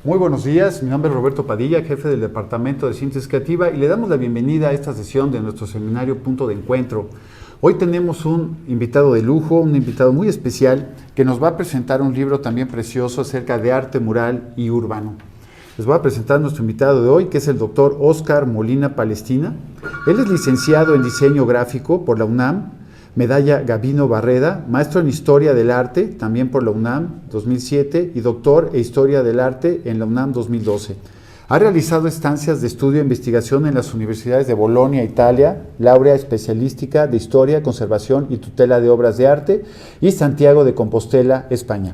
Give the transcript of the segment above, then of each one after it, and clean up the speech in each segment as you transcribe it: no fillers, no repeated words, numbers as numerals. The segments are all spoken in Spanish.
Muy buenos días, mi nombre es Roberto Padilla, jefe del Departamento de Síntesis Creativa, y le damos la bienvenida a esta sesión de nuestro seminario Punto de Encuentro. Hoy tenemos un invitado de lujo, un invitado muy especial, que nos va a presentar un libro también precioso acerca de arte mural y urbano. Les voy a presentar a nuestro invitado de hoy, que es el doctor Óscar Molina Palestina. Él es licenciado en Diseño Gráfico por la UNAM, medalla Gabino Barreda, maestro en Historia del Arte, también por la UNAM 2007, y doctor en Historia del Arte en la UNAM 2012. Ha realizado estancias de estudio e investigación en las universidades de Bolonia, Italia, Laurea Especialística de Historia, Conservación y Tutela de Obras de Arte, y Santiago de Compostela, España.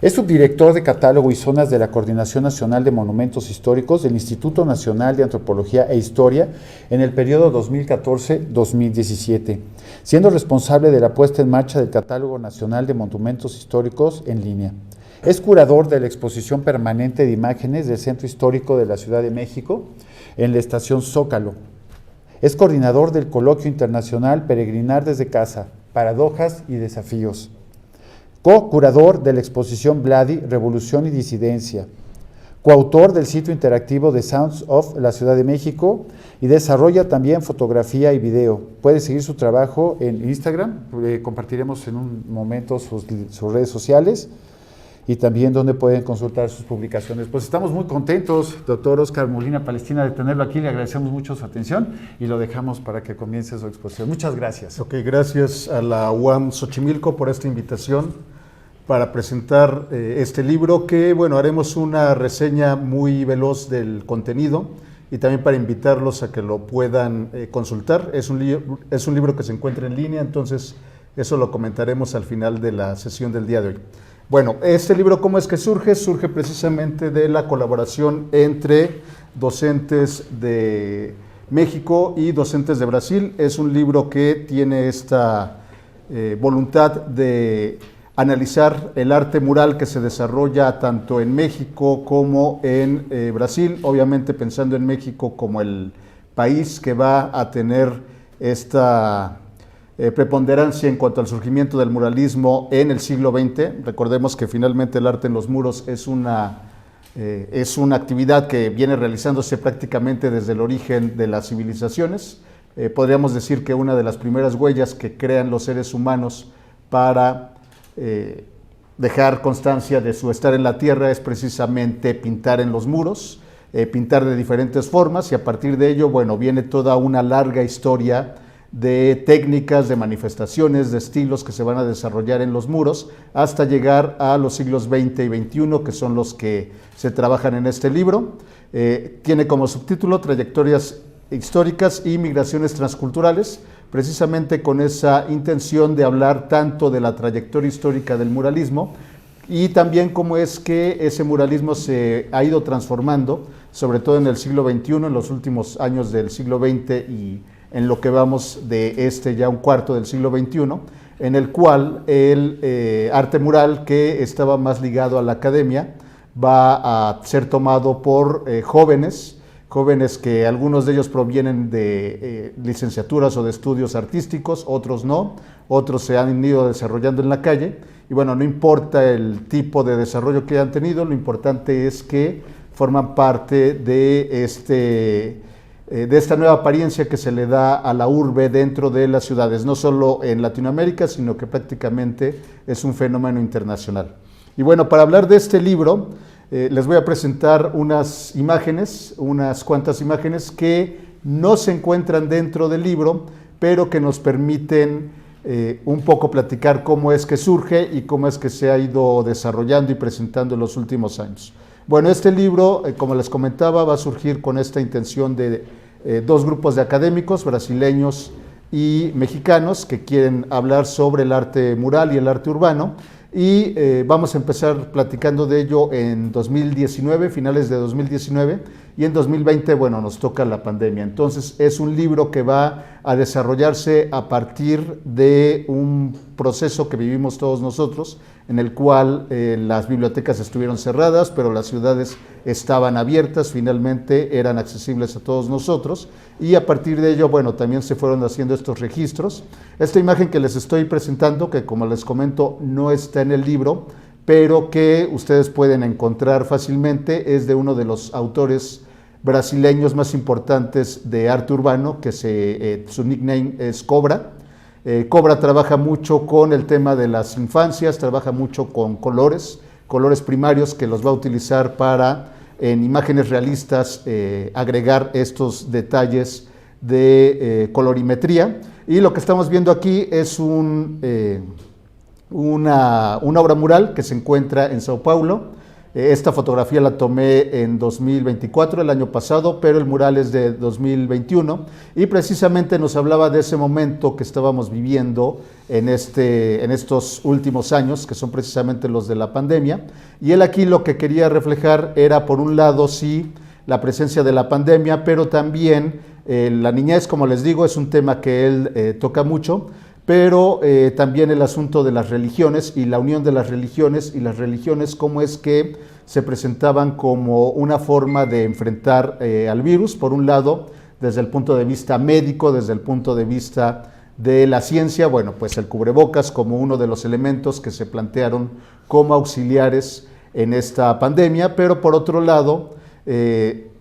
Es subdirector de Catálogo y Zonas de la Coordinación Nacional de Monumentos Históricos del Instituto Nacional de Antropología e Historia en el periodo 2014-2017, siendo responsable de la puesta en marcha del Catálogo Nacional de Monumentos Históricos en línea. Es curador de la exposición permanente de imágenes del Centro Histórico de la Ciudad de México en la Estación Zócalo. Es coordinador del Coloquio Internacional Peregrinar desde Casa, Paradojas y Desafíos. Co-curador de la exposición Vladi, Revolución y Disidencia, coautor del sitio interactivo de Sounds of la Ciudad de México y desarrolla también fotografía y video. Puede seguir su trabajo en Instagram, compartiremos en un momento sus redes sociales y también donde pueden consultar sus publicaciones. Pues estamos muy contentos, doctor Óscar Molina Palestina, de tenerlo aquí, le agradecemos mucho su atención y lo dejamos para que comience su exposición. Muchas gracias. Ok, gracias a la UAM Xochimilco por esta invitación para presentar este libro que, bueno, haremos una reseña muy veloz del contenido y también para invitarlos a que lo puedan consultar. Es un libro que se encuentra en línea, entonces eso lo comentaremos al final de la sesión del día de hoy. Bueno, este libro, ¿cómo es que surge? Surge precisamente de la colaboración entre docentes de México y docentes de Brasil. Es un libro que tiene esta voluntad de analizar el arte mural que se desarrolla tanto en México como en Brasil, obviamente pensando en México como el país que va a tener esta preponderancia en cuanto al surgimiento del muralismo en el siglo XX. Recordemos que finalmente el arte en los muros es una actividad que viene realizándose prácticamente desde el origen de las civilizaciones. Podríamos decir que una de las primeras huellas que crean los seres humanos para dejar constancia de su estar en la tierra es precisamente pintar en los muros, pintar de diferentes formas, y a partir de ello, bueno, viene toda una larga historia de técnicas, de manifestaciones, de estilos que se van a desarrollar en los muros hasta llegar a los siglos XX y XXI, que son los que se trabajan en este libro. Tiene como subtítulo Trayectorias históricas y migraciones transculturales, precisamente con esa intención de hablar tanto de la trayectoria histórica del muralismo y también cómo es que ese muralismo se ha ido transformando, sobre todo en el siglo XXI, en los últimos años del siglo XX y en lo que vamos de ya un cuarto del siglo XXI, en el cual el arte mural, que estaba más ligado a la academia, va a ser tomado por jóvenes que algunos de ellos provienen de licenciaturas o de estudios artísticos, otros no, otros se han ido desarrollando en la calle, y bueno, no importa el tipo de desarrollo que hayan tenido, lo importante es que forman parte de esta nueva apariencia que se le da a la urbe dentro de las ciudades, no solo en Latinoamérica, sino que prácticamente es un fenómeno internacional. Y bueno, para hablar de este libro, les voy a presentar unas cuantas imágenes que no se encuentran dentro del libro, pero que nos permiten un poco platicar cómo es que surge y cómo es que se ha ido desarrollando y presentando en los últimos años. Bueno, este libro, como les comentaba, va a surgir con esta intención de dos grupos de académicos, brasileños y mexicanos, que quieren hablar sobre el arte mural y el arte urbano. Y vamos a empezar platicando de ello en 2019, finales de 2019, y en 2020, bueno, nos toca la pandemia. Entonces es un libro que va a desarrollarse a partir de un proceso que vivimos todos nosotros, en el cual las bibliotecas estuvieron cerradas, pero las ciudades estaban abiertas, finalmente eran accesibles a todos nosotros, y a partir de ello, bueno, también se fueron haciendo estos registros. Esta imagen que les estoy presentando, que como les comento no está en el libro, pero que ustedes pueden encontrar fácilmente. Es de uno de los autores brasileños más importantes de arte urbano, que su nickname es Cobra. Cobra trabaja mucho con el tema de las infancias, trabaja mucho con colores primarios, que los va a utilizar para, en imágenes realistas, agregar estos detalles de colorimetría. Y lo que estamos viendo aquí es una obra mural que se encuentra en Sao Paulo. Esta fotografía la tomé en 2024, el año pasado, pero el mural es de 2021 y precisamente nos hablaba de ese momento que estábamos viviendo en estos últimos años, que son precisamente los de la pandemia. Y él aquí lo que quería reflejar era, por un lado, sí, la presencia de la pandemia, pero también la niñez, como les digo, es un tema que él toca mucho, pero también el asunto de las religiones y la unión de las religiones, cómo es que se presentaban como una forma de enfrentar al virus, por un lado, desde el punto de vista médico, desde el punto de vista de la ciencia, bueno, pues el cubrebocas como uno de los elementos que se plantearon como auxiliares en esta pandemia, pero por otro lado,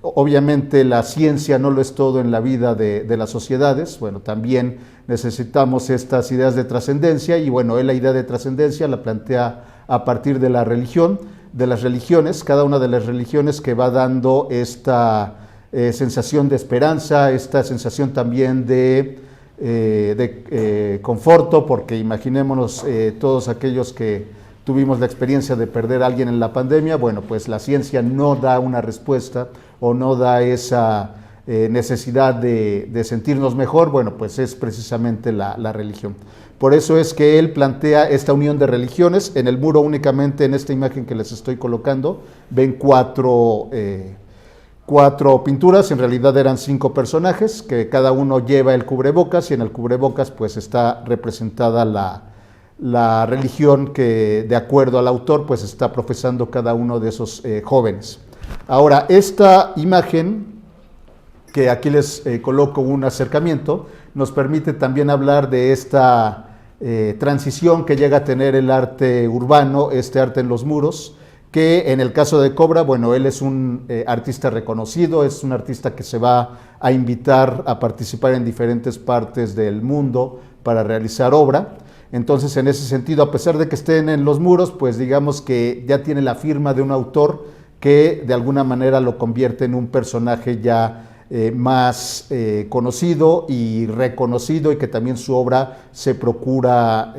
obviamente la ciencia no lo es todo en la vida de las sociedades. Bueno, también necesitamos estas ideas de trascendencia y bueno, él la idea de trascendencia la plantea a partir de la religión, de las religiones, cada una de las religiones que va dando esta sensación de esperanza, esta sensación también de conforto, porque imaginémonos todos aquellos que tuvimos la experiencia de perder a alguien en la pandemia. Bueno, pues la ciencia no da una respuesta o no da esa necesidad de sentirnos mejor. Bueno, pues es precisamente la religión. Por eso es que él plantea esta unión de religiones. En el muro, únicamente en esta imagen que les estoy colocando, ven cuatro pinturas. En realidad eran 5 personajes, que cada uno lleva el cubrebocas, y en el cubrebocas pues está representada la religión que, de acuerdo al autor, pues está profesando cada uno de esos jóvenes. Ahora, esta imagen, que aquí les coloco un acercamiento, nos permite también hablar de esta transición que llega a tener el arte urbano, este arte en los muros, que en el caso de Cobra, bueno, él es un artista reconocido, es un artista que se va a invitar a participar en diferentes partes del mundo para realizar obra. Entonces, en ese sentido, a pesar de que estén en los muros, pues digamos que ya tiene la firma de un autor que de alguna manera lo convierte en un personaje ya más conocido y reconocido, y que también su obra se procura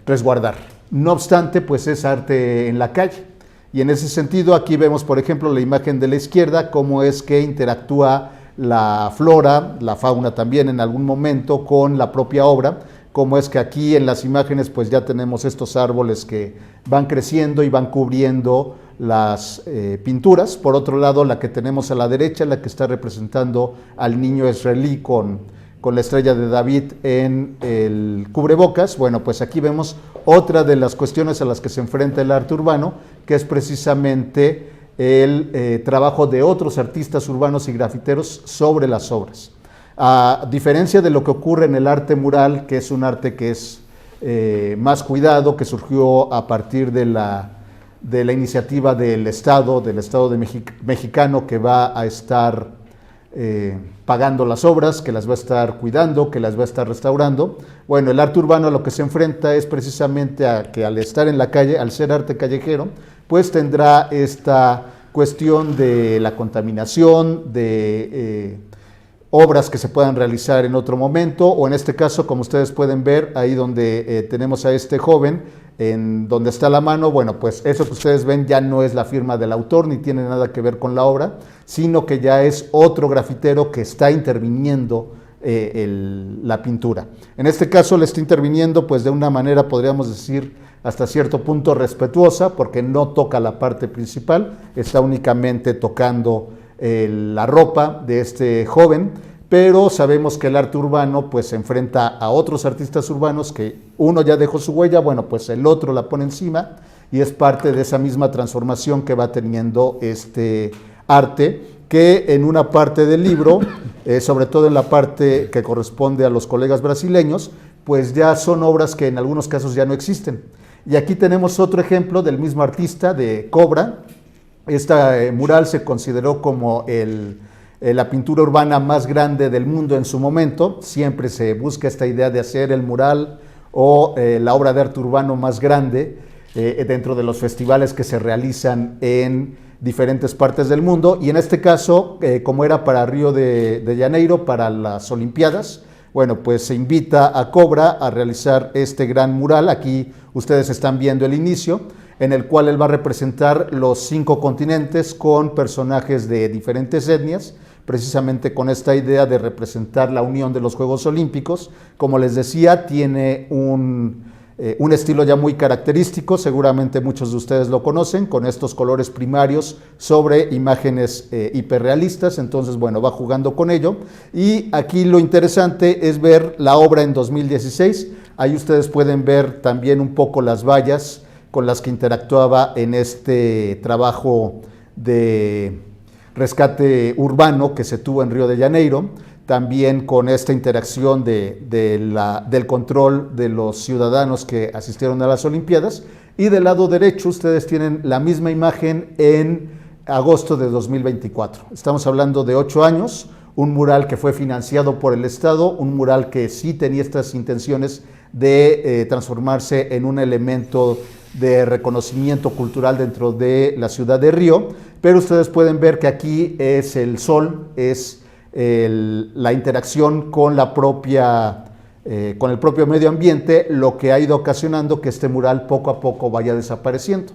resguardar. No obstante, pues es arte en la calle. Y en ese sentido, aquí vemos, por ejemplo, la imagen de la izquierda, cómo es que interactúa la flora, la fauna también en algún momento con la propia obra, como es que aquí en las imágenes pues ya tenemos estos árboles que van creciendo y van cubriendo las pinturas. Por otro lado, la que tenemos a la derecha, la que está representando al niño israelí con la estrella de David en el cubrebocas. Bueno, pues aquí vemos otra de las cuestiones a las que se enfrenta el arte urbano, que es precisamente el trabajo de otros artistas urbanos y grafiteros sobre las obras. A diferencia de lo que ocurre en el arte mural, que es un arte que es más cuidado, que surgió a partir de la iniciativa del Estado mexicano, que va a estar pagando las obras, que las va a estar cuidando, que las va a estar restaurando. Bueno, el arte urbano a lo que se enfrenta es precisamente a que, al estar en la calle, al ser arte callejero, pues tendrá esta cuestión de la contaminación, de obras que se puedan realizar en otro momento, o en este caso, como ustedes pueden ver, ahí donde tenemos a este joven, en donde está la mano. Bueno, pues eso que ustedes ven ya no es la firma del autor, ni tiene nada que ver con la obra, sino que ya es otro grafitero que está interviniendo la pintura. En este caso le está interviniendo pues de una manera, podríamos decir, hasta cierto punto respetuosa, porque no toca la parte principal, está únicamente tocando la ropa de este joven, pero sabemos que el arte urbano pues se enfrenta a otros artistas urbanos que uno ya dejó su huella, bueno, pues el otro la pone encima, y es parte de esa misma transformación que va teniendo este arte, que en una parte del libro, sobre todo en la parte que corresponde a los colegas brasileños, pues ya son obras que en algunos casos ya no existen. Y aquí tenemos otro ejemplo del mismo artista, de Cobra. Esta mural se consideró como la pintura urbana más grande del mundo en su momento. Siempre se busca esta idea de hacer el mural o la obra de arte urbano más grande dentro de los festivales que se realizan en diferentes partes del mundo. Y en este caso, como era para Río de Janeiro, para las Olimpiadas, bueno, pues se invita a Cobra a realizar este gran mural. Aquí ustedes están viendo el inicio, en el cual él va a representar los 5 continentes con personajes de diferentes etnias, precisamente con esta idea de representar la unión de los Juegos Olímpicos. Como les decía, tiene un estilo ya muy característico, seguramente muchos de ustedes lo conocen, con estos colores primarios sobre imágenes hiperrealistas. Entonces, bueno, va jugando con ello. Y aquí lo interesante es ver la obra en 2016. Ahí ustedes pueden ver también un poco las vallas con las que interactuaba en este trabajo de rescate urbano que se tuvo en Río de Janeiro, también con esta interacción del control de los ciudadanos que asistieron a las Olimpiadas. Y del lado derecho ustedes tienen la misma imagen en agosto de 2024. Estamos hablando de 8 años, un mural que fue financiado por el Estado, un mural que sí tenía estas intenciones de transformarse en un elemento de reconocimiento cultural dentro de la ciudad de Río, pero ustedes pueden ver que aquí es el sol, es la interacción con el propio medio ambiente, lo que ha ido ocasionando que este mural poco a poco vaya desapareciendo.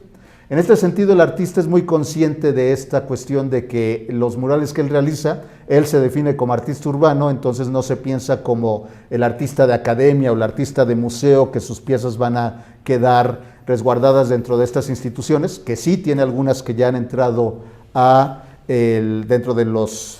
En este sentido, el artista es muy consciente de esta cuestión de que los murales que él realiza, él se define como artista urbano, entonces no se piensa como el artista de academia o el artista de museo, que sus piezas van a quedar resguardadas dentro de estas instituciones, que sí tiene algunas que ya han entrado dentro de los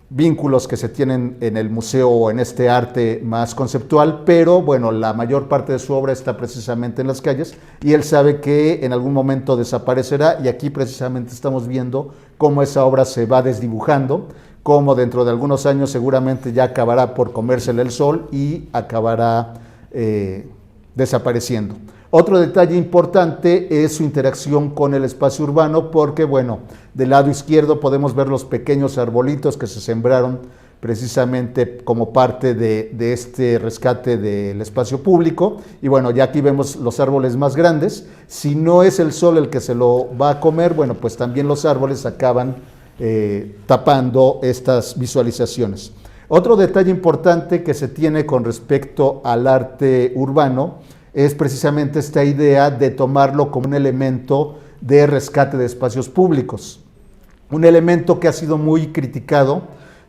vínculos que se tienen en el museo o en este arte más conceptual, pero bueno, la mayor parte de su obra está precisamente en las calles y él sabe que en algún momento desaparecerá, y aquí precisamente estamos viendo cómo esa obra se va desdibujando, cómo dentro de algunos años seguramente ya acabará por comérsele el sol y acabará desapareciendo. Otro detalle importante es su interacción con el espacio urbano, porque bueno, del lado izquierdo podemos ver los pequeños arbolitos que se sembraron precisamente como parte de este rescate del espacio público, y bueno, ya aquí vemos los árboles más grandes. Si no es el sol el que se lo va a comer, bueno, pues también los árboles acaban tapando estas visualizaciones. Otro detalle importante que se tiene con respecto al arte urbano es precisamente esta idea de tomarlo como un elemento de rescate de espacios públicos. Un elemento que ha sido muy criticado,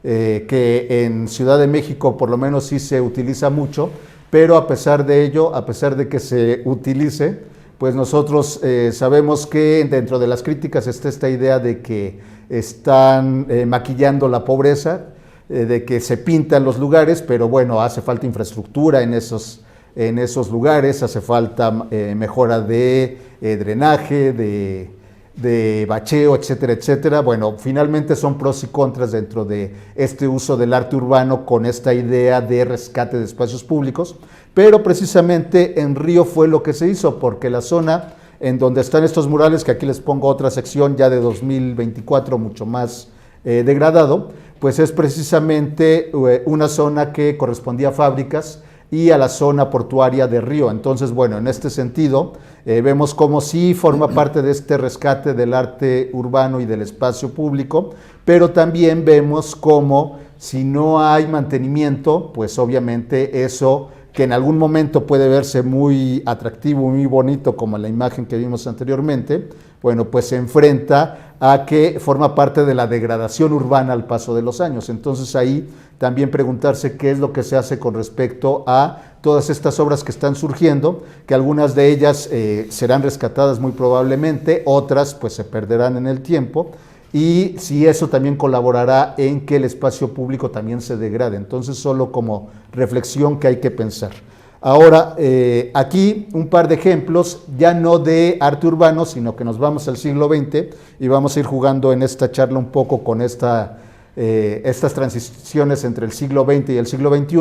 que en Ciudad de México por lo menos sí se utiliza mucho, pero a pesar de ello, a pesar de que se utilice, pues nosotros sabemos que dentro de las críticas está esta idea de que están maquillando la pobreza, de que se pintan los lugares, pero bueno, hace falta infraestructura en esos lugares, hace falta mejora de drenaje, de bacheo, etcétera, etcétera. Bueno, finalmente son pros y contras dentro de este uso del arte urbano con esta idea de rescate de espacios públicos, pero precisamente en Río fue lo que se hizo, porque la zona en donde están estos murales, que aquí les pongo otra sección ya de 2024 mucho más degradado, pues es precisamente una zona que correspondía a fábricas y a la zona portuaria de Río. Entonces, bueno, en este sentido, vemos cómo sí forma parte de este rescate del arte urbano y del espacio público, pero también vemos cómo si no hay mantenimiento, pues obviamente eso, que en algún momento puede verse muy atractivo, muy bonito, como la imagen que vimos anteriormente, bueno, pues se enfrenta a que forma parte de la degradación urbana al paso de los años. Entonces ahí también preguntarse qué es lo que se hace con respecto a todas estas obras que están surgiendo, que algunas de ellas serán rescatadas muy probablemente, otras pues se perderán en el tiempo, y si eso también colaborará en que el espacio público también se degrade. Entonces, solo como reflexión que hay que pensar. Ahora, aquí un par de ejemplos, ya no de arte urbano, sino que nos vamos al siglo XX y vamos a ir jugando en esta charla un poco con estas transiciones entre el siglo XX y el siglo XXI.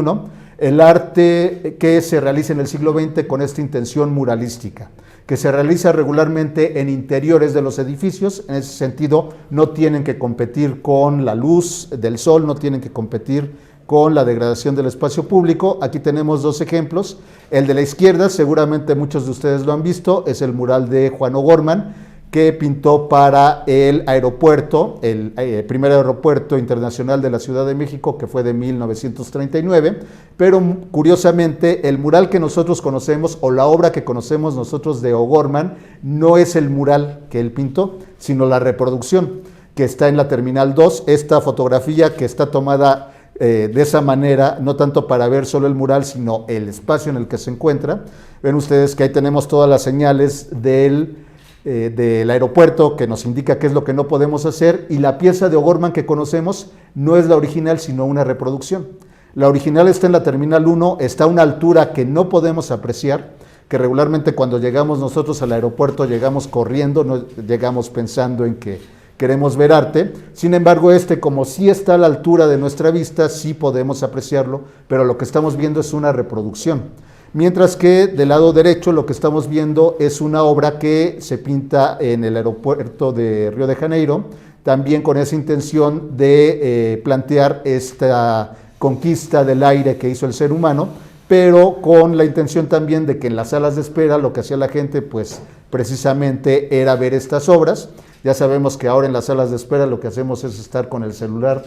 el arte que se realiza en el siglo XX con esta intención muralística, que se realiza regularmente en interiores de los edificios. En ese sentido, no tienen que competir con la luz del sol, no tienen que competir con la degradación del espacio público. Aquí tenemos dos ejemplos. El de la izquierda, seguramente muchos de ustedes lo han visto, es el mural de Juan O'Gorman, que pintó para el aeropuerto, el primer aeropuerto internacional de la Ciudad de México, que fue de 1939, pero curiosamente el mural que nosotros conocemos, o la obra que conocemos nosotros de O'Gorman, no es el mural que él pintó, sino la reproducción que está en la Terminal 2, esta fotografía que está tomada de esa manera, no tanto para ver solo el mural, sino el espacio en el que se encuentra. Ven ustedes que ahí tenemos todas las señales del aeropuerto que nos indica qué es lo que no podemos hacer, y la pieza de O'Gorman que conocemos no es la original, sino una reproducción. La original está en la Terminal 1, está a una altura que no podemos apreciar, que regularmente cuando llegamos nosotros al aeropuerto llegamos corriendo, no llegamos pensando en que queremos ver arte. Sin embargo, como sí está a la altura de nuestra vista, sí podemos apreciarlo, pero lo que estamos viendo es una reproducción. Mientras que del lado derecho lo que estamos viendo es una obra que se pinta en el aeropuerto de Río de Janeiro, también con esa intención de plantear esta conquista del aire que hizo el ser humano, pero con la intención también de que en las salas de espera lo que hacía la gente pues precisamente era ver estas obras. Ya sabemos que ahora en las salas de espera lo que hacemos es estar con el celular,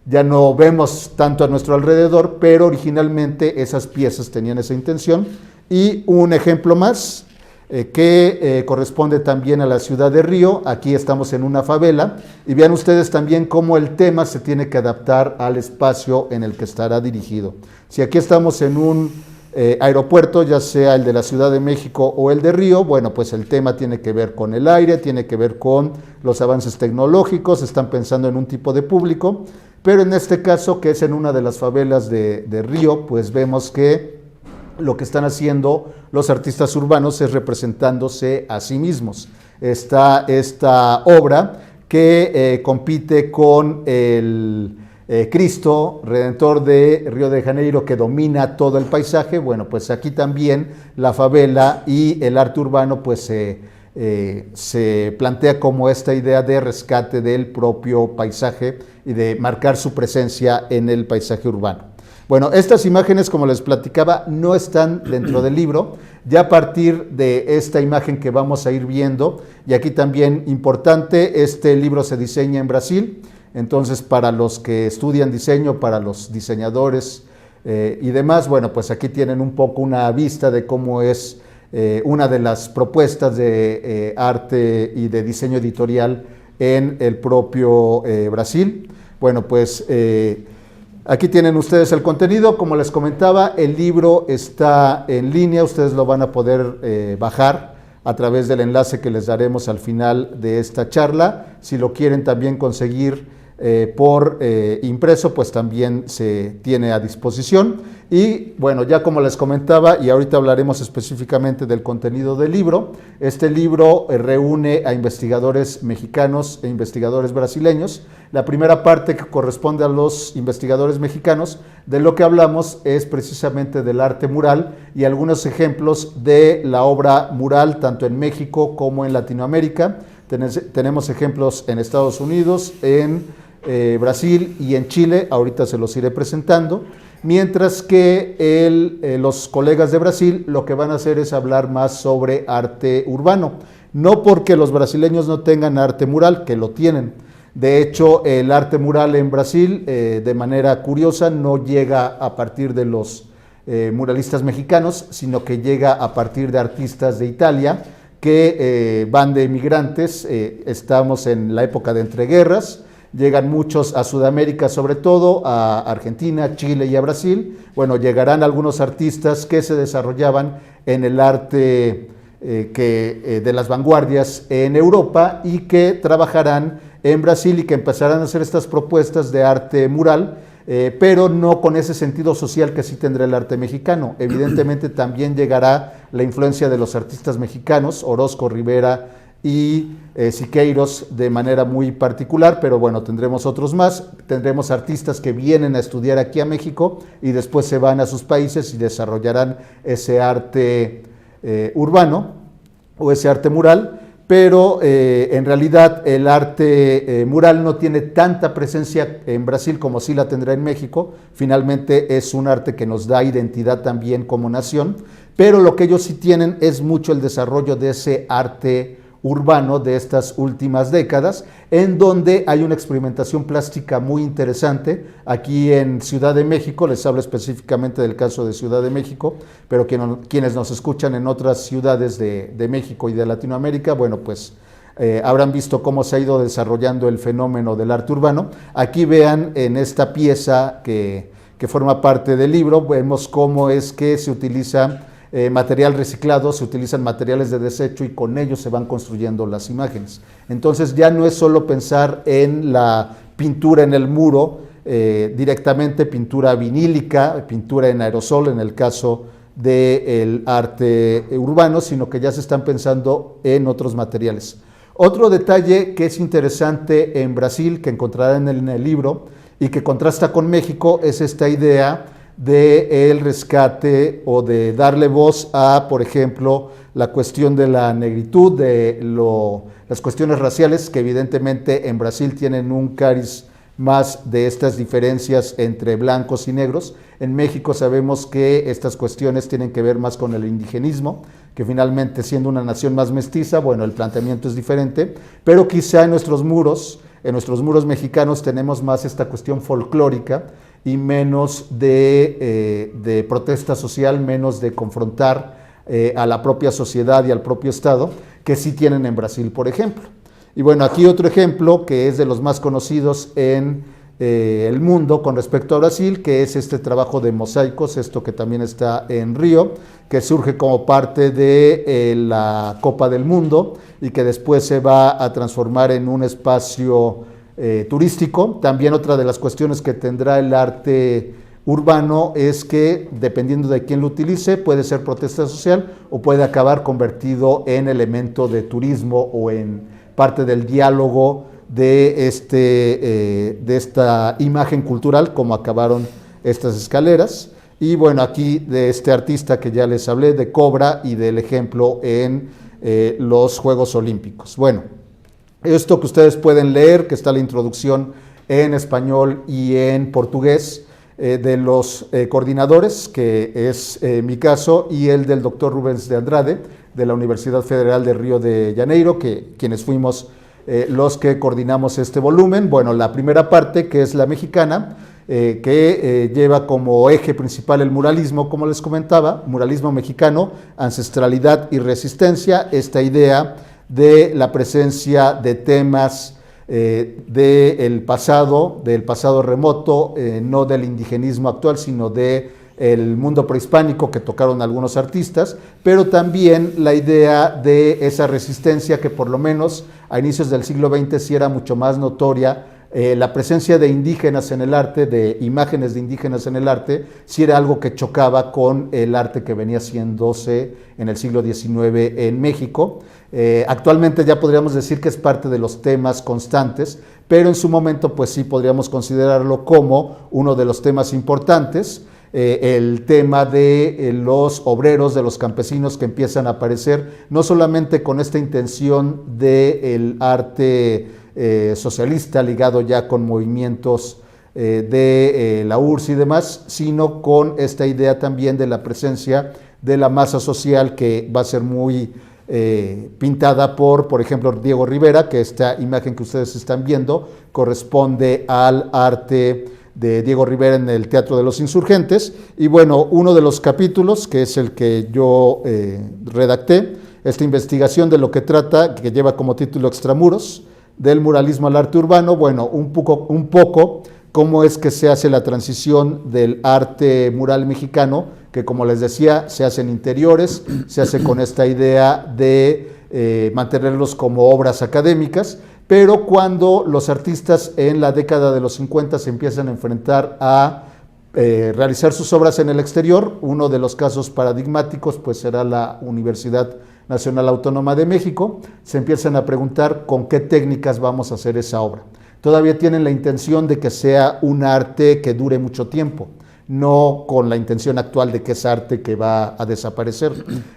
ya no vemos tanto a nuestro alrededor, pero originalmente esas piezas tenían esa intención. Y un ejemplo más que corresponde también a la ciudad de Río. Aquí estamos en una favela y vean ustedes también cómo el tema se tiene que adaptar al espacio en el que estará dirigido. Si aquí estamos en un aeropuerto, ya sea el de la Ciudad de México o el de Río, bueno, pues el tema tiene que ver con el aire, tiene que ver con los avances tecnológicos, están pensando en un tipo de público, pero en este caso, que es en una de las favelas de Río, pues vemos que lo que están haciendo los artistas urbanos es representándose a sí mismos. Está esta obra que compite con el Cristo Redentor de Río de Janeiro, que domina todo el paisaje. Bueno, pues aquí también la favela y el arte urbano pues se plantea como esta idea de rescate del propio paisaje y de marcar su presencia en el paisaje urbano. Bueno, estas imágenes, como les platicaba, no están dentro del libro. Ya a partir de esta imagen que vamos a ir viendo, y aquí también importante, este libro se diseña en Brasil. Entonces, para los que estudian diseño, para los diseñadores y demás, bueno, pues aquí tienen un poco una vista de cómo es una de las propuestas de arte y de diseño editorial en el propio Brasil. Bueno, pues aquí tienen ustedes el contenido. Como les comentaba, el libro está en línea, ustedes lo van a poder bajar a través del enlace que les daremos al final de esta charla. Si lo quieren también conseguir por impreso, pues también se tiene a disposición. Y bueno, ya como les comentaba, y ahorita hablaremos específicamente del contenido del libro, este libro reúne a investigadores mexicanos e investigadores brasileños. La primera parte, que corresponde a los investigadores mexicanos, de lo que hablamos es precisamente del arte mural y algunos ejemplos de la obra mural tanto en México como en Latinoamérica. Tenemos ejemplos en Estados Unidos, en Brasil y en Chile, ahorita se los iré presentando, mientras que los colegas de Brasil lo que van a hacer es hablar más sobre arte urbano, no porque los brasileños no tengan arte mural, que lo tienen. De hecho, el arte mural en Brasil, de manera curiosa, no llega a partir de los muralistas mexicanos, sino que llega a partir de artistas de Italia que van de emigrantes. Estamos en la época de entreguerras. Llegan muchos a Sudamérica, sobre todo a Argentina, Chile y a Brasil. Bueno, llegarán algunos artistas que se desarrollaban en el arte de las vanguardias en Europa y que trabajarán en Brasil y que empezarán a hacer estas propuestas de arte mural, pero no con ese sentido social que sí tendrá el arte mexicano. Evidentemente también llegará la influencia de los artistas mexicanos, Orozco, Rivera y Siqueiros de manera muy particular, pero bueno, tendremos otros más. Tendremos artistas que vienen a estudiar aquí a México y después se van a sus países y desarrollarán ese arte urbano o ese arte mural, pero en realidad el arte mural no tiene tanta presencia en Brasil como sí la tendrá en México. Finalmente es un arte que nos da identidad también como nación, pero lo que ellos sí tienen es mucho el desarrollo de ese arte urbano de estas últimas décadas, en donde hay una experimentación plástica muy interesante. Aquí en Ciudad de México, les hablo específicamente del caso de Ciudad de México, pero quienes nos escuchan en otras ciudades de México y de Latinoamérica, bueno, pues habrán visto cómo se ha ido desarrollando el fenómeno del arte urbano. Aquí vean en esta pieza que forma parte del libro, vemos cómo es que se utiliza material reciclado, se utilizan materiales de desecho y con ellos se van construyendo las imágenes. Entonces ya no es solo pensar en la pintura en el muro, directamente pintura vinílica, pintura en aerosol en el caso del arte urbano, sino que ya se están pensando en otros materiales. Otro detalle que es interesante en Brasil, que encontrarán en el libro y que contrasta con México, es esta idea del rescate o de darle voz a, por ejemplo, la cuestión de la negritud, las cuestiones raciales, que evidentemente en Brasil tienen un cariz más de estas diferencias entre blancos y negros. En México sabemos que estas cuestiones tienen que ver más con el indigenismo, que finalmente siendo una nación más mestiza, bueno, el planteamiento es diferente, pero quizá en nuestros muros mexicanos tenemos más esta cuestión folclórica y menos de protesta social, menos de confrontar a la propia sociedad y al propio Estado, que sí tienen en Brasil, por ejemplo. Y bueno, aquí otro ejemplo que es de los más conocidos en el mundo con respecto a Brasil, que es este trabajo de mosaicos, esto que también está en Río, que surge como parte de la Copa del Mundo y que después se va a transformar en un espacio turístico. También otra de las cuestiones que tendrá el arte urbano es que, dependiendo de quién lo utilice, puede ser protesta social o puede acabar convertido en elemento de turismo o en parte del diálogo de esta imagen cultural, como acabaron estas escaleras. Y bueno, aquí de este artista que ya les hablé, de Cobra, y del ejemplo en los Juegos Olímpicos. Bueno, esto que ustedes pueden leer, que está la introducción en español y en portugués, de los coordinadores, que es mi caso, y el del doctor Rubens de Andrade, de la Universidad Federal de Río de Janeiro, quienes fuimos los que coordinamos este volumen. Bueno, la primera parte, que es la mexicana, que lleva como eje principal el muralismo, como les comentaba, muralismo mexicano, ancestralidad y resistencia, esta idea de la presencia de temas del pasado remoto, no del indigenismo actual, sino del mundo prehispánico que tocaron algunos artistas, pero también la idea de esa resistencia que por lo menos a inicios del siglo XX sí era mucho más notoria. La presencia de indígenas en el arte, de imágenes de indígenas en el arte, sí era algo que chocaba con el arte que venía haciéndose en el siglo XIX en México. Actualmente ya podríamos decir que es parte de los temas constantes, pero en su momento pues sí podríamos considerarlo como uno de los temas importantes. El tema de los obreros, de los campesinos que empiezan a aparecer, no solamente con esta intención del arte socialista ligado ya con movimientos de la URSS y demás, sino con esta idea también de la presencia de la masa social que va a ser muy pintada por ejemplo, Diego Rivera, que esta imagen que ustedes están viendo corresponde al arte de Diego Rivera en el Teatro de los Insurgentes. Y bueno, uno de los capítulos, que es el que yo redacté, esta investigación de lo que trata, que lleva como título Extramuros, del muralismo al arte urbano. Bueno, un poco cómo es que se hace la transición del arte mural mexicano, que como les decía, se hace en interiores, se hace con esta idea de mantenerlos como obras académicas, pero cuando los artistas en la década de los 50 se empiezan a enfrentar a realizar sus obras en el exterior, uno de los casos paradigmáticos pues será la Universidad Nacional Autónoma de México, se empiezan a preguntar con qué técnicas vamos a hacer esa obra. Todavía tienen la intención de que sea un arte que dure mucho tiempo, no con la intención actual de que es arte que va a desaparecer.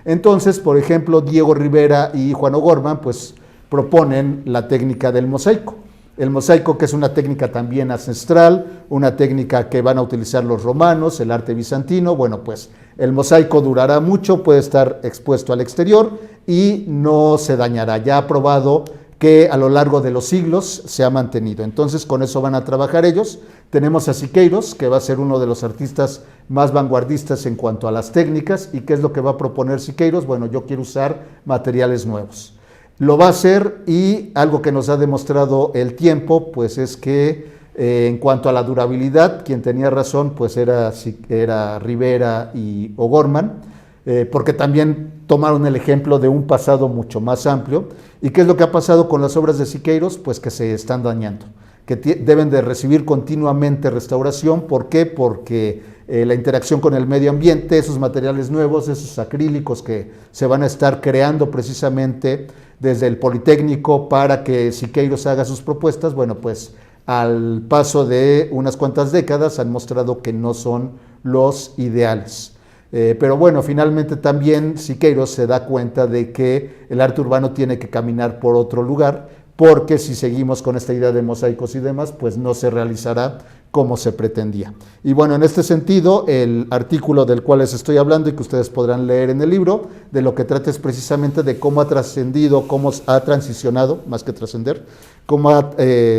Entonces, por ejemplo, Diego Rivera y Juan O'Gorman pues proponen la técnica del mosaico. El mosaico, que es una técnica también ancestral, una técnica que van a utilizar los romanos, el arte bizantino. Bueno, pues el mosaico durará mucho, puede estar expuesto al exterior y no se dañará. Ya ha probado que a lo largo de los siglos se ha mantenido. Entonces, con eso van a trabajar ellos. Tenemos a Siqueiros, que va a ser uno de los artistas más vanguardistas en cuanto a las técnicas. ¿Y qué es lo que va a proponer Siqueiros? Bueno, yo quiero usar materiales nuevos. Lo va a hacer, y algo que nos ha demostrado el tiempo, pues es que en cuanto a la durabilidad, quien tenía razón pues era Rivera y O'Gorman, porque también tomaron el ejemplo de un pasado mucho más amplio. ¿Y qué es lo que ha pasado con las obras de Siqueiros? Pues que se están dañando, que deben de recibir continuamente restauración. ¿Por qué? Porque la interacción con el medio ambiente, esos materiales nuevos, esos acrílicos que se van a estar creando precisamente desde el Politécnico para que Siqueiros haga sus propuestas, bueno, pues al paso de unas cuantas décadas han mostrado que no son los ideales. Pero bueno, finalmente también Siqueiros se da cuenta de que el arte urbano tiene que caminar por otro lugar, porque si seguimos con esta idea de mosaicos y demás, pues no se realizará como se pretendía. Y bueno, en este sentido, el artículo del cual les estoy hablando y que ustedes podrán leer en el libro, de lo que trata es precisamente de cómo ha trascendido, cómo ha transicionado, más que trascender, cómo ha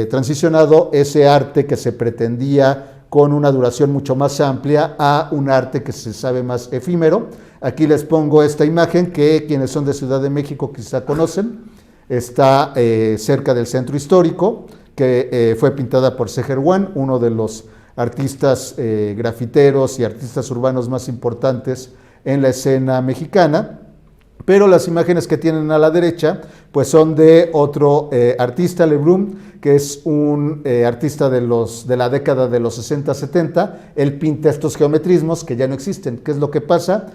transicionado ese arte que se pretendía con una duración mucho más amplia a un arte que se sabe más efímero. Aquí les pongo esta imagen que quienes son de Ciudad de México quizá conocen. Está cerca del centro histórico, que fue pintada por Seher Wan, uno de los artistas grafiteros y artistas urbanos más importantes en la escena mexicana. Pero las imágenes que tienen a la derecha pues son de otro artista, Lebrun, que es un artista de la década de los 60-70. Él pinta estos geometrismos que ya no existen. ¿Qué es lo que pasa?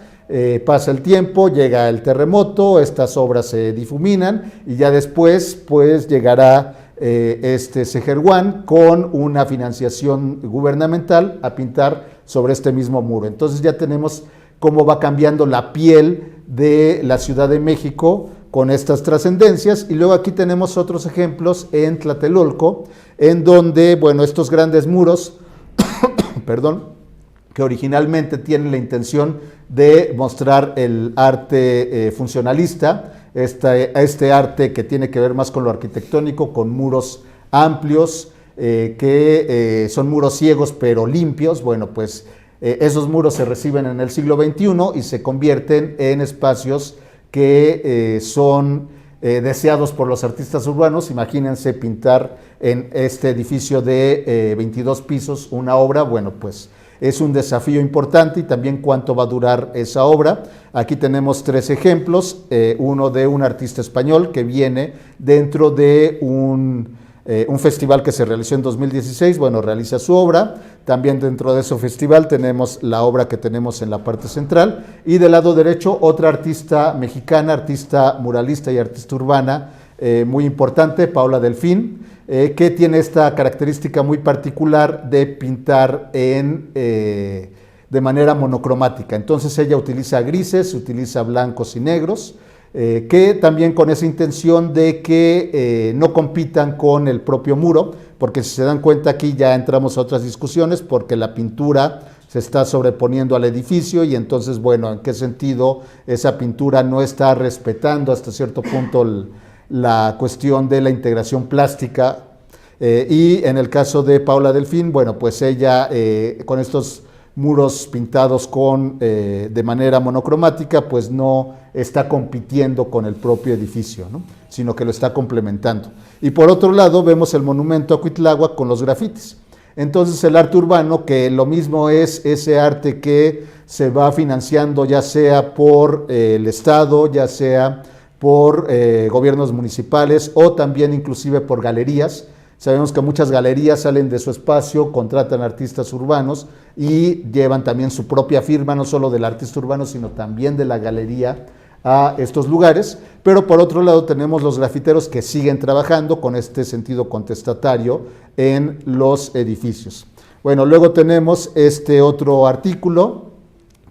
Pasa el tiempo, llega el terremoto, estas obras se difuminan y ya después pues llegará Seher Wan con una financiación gubernamental a pintar sobre este mismo muro. Entonces ya tenemos cómo va cambiando la piel de la Ciudad de México con estas trascendencias. Y luego aquí tenemos otros ejemplos en Tlatelolco, en donde, bueno, estos grandes muros, perdón, que originalmente tienen la intención de mostrar el arte funcionalista, este arte que tiene que ver más con lo arquitectónico, con muros amplios, que son muros ciegos pero limpios. Bueno, pues esos muros se reciben en el siglo XXI y se convierten en espacios que son deseados por los artistas urbanos. Imagínense pintar en este edificio de 22 pisos una obra. Bueno, pues es un desafío importante, y también cuánto va a durar esa obra. Aquí tenemos tres ejemplos, uno de un artista español que viene dentro de un festival que se realizó en 2016, bueno, realiza su obra. También dentro de ese festival tenemos la obra que tenemos en la parte central, y del lado derecho otra artista mexicana, artista muralista y artista urbana muy importante, Paula Delfín, que tiene esta característica muy particular de pintar de manera monocromática. Entonces ella utiliza grises, utiliza blancos y negros, que también con esa intención de que no compitan con el propio muro, porque si se dan cuenta aquí ya entramos a otras discusiones, porque la pintura se está sobreponiendo al edificio, y entonces, bueno, ¿en qué sentido esa pintura no está respetando hasta cierto punto la cuestión de la integración plástica? Y en el caso de Paula Delfín, bueno, pues ella con estos muros pintados de manera monocromática, pues no está compitiendo con el propio edificio, ¿no?, sino que lo está complementando. Y por otro lado vemos el monumento a Cuitláhuac con los grafitis. Entonces el arte urbano, que lo mismo es ese arte que se va financiando ya sea por el Estado, ya sea por gobiernos municipales, o también inclusive por galerías. Sabemos que muchas galerías salen de su espacio, contratan artistas urbanos y llevan también su propia firma, no solo del artista urbano, sino también de la galería, a estos lugares, pero por otro lado tenemos los grafiteros que siguen trabajando con este sentido contestatario en los edificios. Bueno, luego tenemos este otro artículo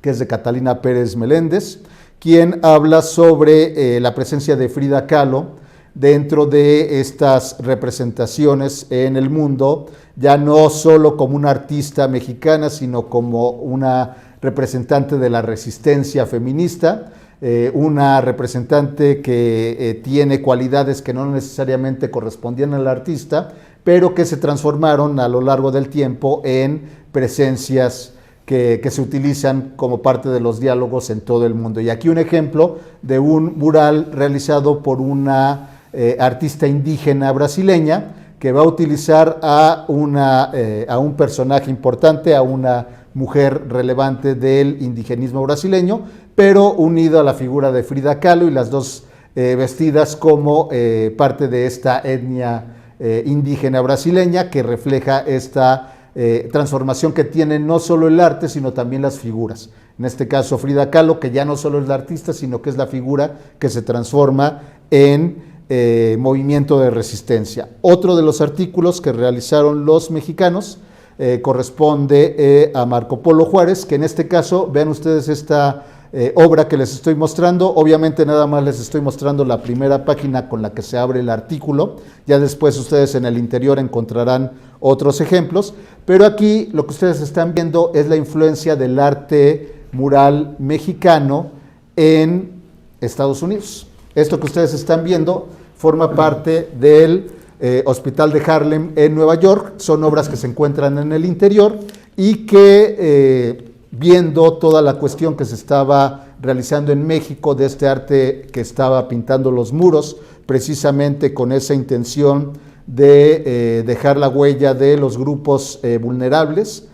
que es de Catalina Pérez Meléndez, quien habla sobre la presencia de Frida Kahlo dentro de estas representaciones en el mundo, ya no solo como una artista mexicana, sino como una representante de la resistencia feminista, una representante que tiene cualidades que no necesariamente correspondían al artista, pero que se transformaron a lo largo del tiempo en presencias que se utilizan como parte de los diálogos en todo el mundo. Y aquí un ejemplo de un mural realizado por una artista indígena brasileña que va a utilizar a un personaje importante, a una mujer relevante del indigenismo brasileño, pero unido a la figura de Frida Kahlo, y las dos vestidas como parte de esta etnia indígena brasileña que refleja esta transformación que tiene no solo el arte, sino también las figuras. En este caso Frida Kahlo, que ya no solo es la artista, sino que es la figura que se transforma en movimiento de resistencia. Otro de los artículos que realizaron los mexicanos corresponde a Marco Polo Juárez, que en este caso, vean ustedes esta obra que les estoy mostrando. Obviamente nada más les estoy mostrando la primera página con la que se abre el artículo, ya después ustedes en el interior encontrarán otros ejemplos, pero aquí lo que ustedes están viendo es la influencia del arte mural mexicano en Estados Unidos. Esto que ustedes están viendo forma parte del Hospital de Harlem en Nueva York, son obras que se encuentran en el interior y que viendo toda la cuestión que se estaba realizando en México de este arte que estaba pintando los muros, precisamente con esa intención de dejar la huella de los grupos vulnerables.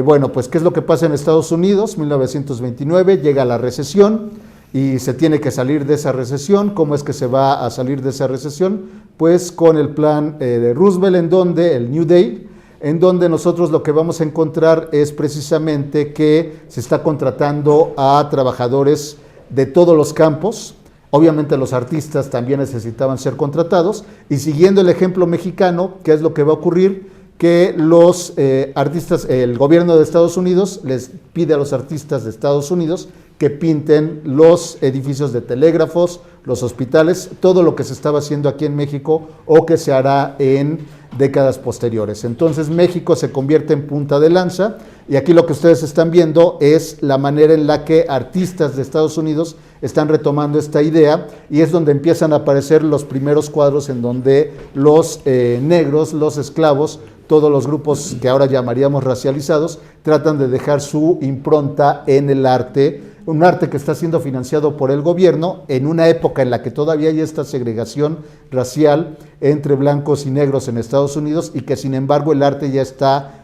Bueno, pues ¿qué es lo que pasa en Estados Unidos? 1929 llega la recesión y se tiene que salir de esa recesión. ¿Cómo es que se va a salir de esa recesión? Pues con el plan de Roosevelt, el New Deal, en donde nosotros lo que vamos a encontrar es precisamente que se está contratando a trabajadores de todos los campos. Obviamente los artistas también necesitaban ser contratados, y siguiendo el ejemplo mexicano, ¿qué es lo que va a ocurrir? Que los artistas, el gobierno de Estados Unidos les pide a los artistas de Estados Unidos que pinten los edificios de telégrafos, los hospitales, todo lo que se estaba haciendo aquí en México o que se hará en décadas posteriores. Entonces México se convierte en punta de lanza, y aquí lo que ustedes están viendo es la manera en la que artistas de Estados Unidos están retomando esta idea, y es donde empiezan a aparecer los primeros cuadros en donde los negros, los esclavos, todos los grupos que ahora llamaríamos racializados, tratan de dejar su impronta en el arte, un arte que está siendo financiado por el gobierno en una época en la que todavía hay esta segregación racial entre blancos y negros en Estados Unidos, y que sin embargo el arte ya está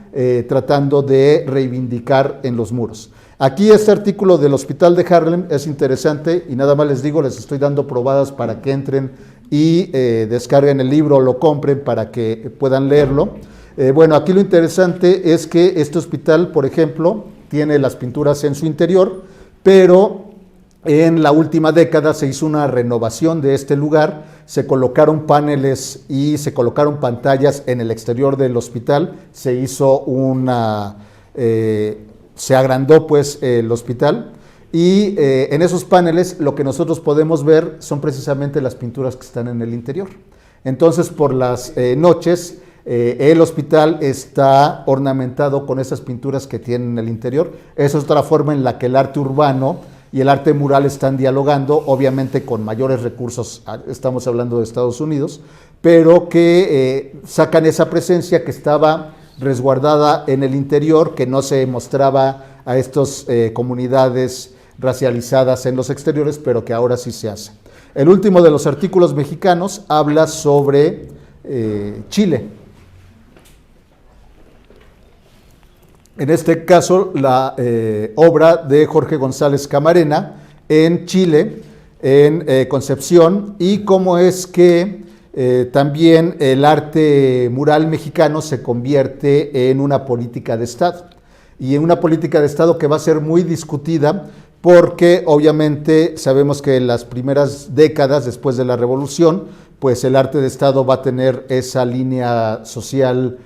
tratando de reivindicar en los muros. Aquí este artículo del Hospital de Harlem es interesante, y nada más les digo, les estoy dando probadas para que entren y descarguen el libro o lo compren para que puedan leerlo. Bueno, aquí lo interesante es que este hospital, por ejemplo, tiene las pinturas en su interior, pero en la última década se hizo una renovación de este lugar, se colocaron paneles y se colocaron pantallas en el exterior del hospital, se agrandó pues el hospital, y en esos paneles lo que nosotros podemos ver son precisamente las pinturas que están en el interior. Entonces por las noches el hospital está ornamentado con esas pinturas que tienen en el interior. Esa es otra forma en la que el arte urbano y el arte mural están dialogando, obviamente con mayores recursos, estamos hablando de Estados Unidos, pero que sacan esa presencia que estaba resguardada en el interior, que no se mostraba a estas comunidades racializadas en los exteriores, pero que ahora sí se hace. El último de los artículos mexicanos habla sobre Chile. En este caso, la obra de Jorge González Camarena en Chile, en Concepción, y cómo es que también el arte mural mexicano se convierte en una política de Estado, y en una política de Estado que va a ser muy discutida, porque obviamente sabemos que en las primeras décadas después de la Revolución, pues el arte de Estado va a tener esa línea social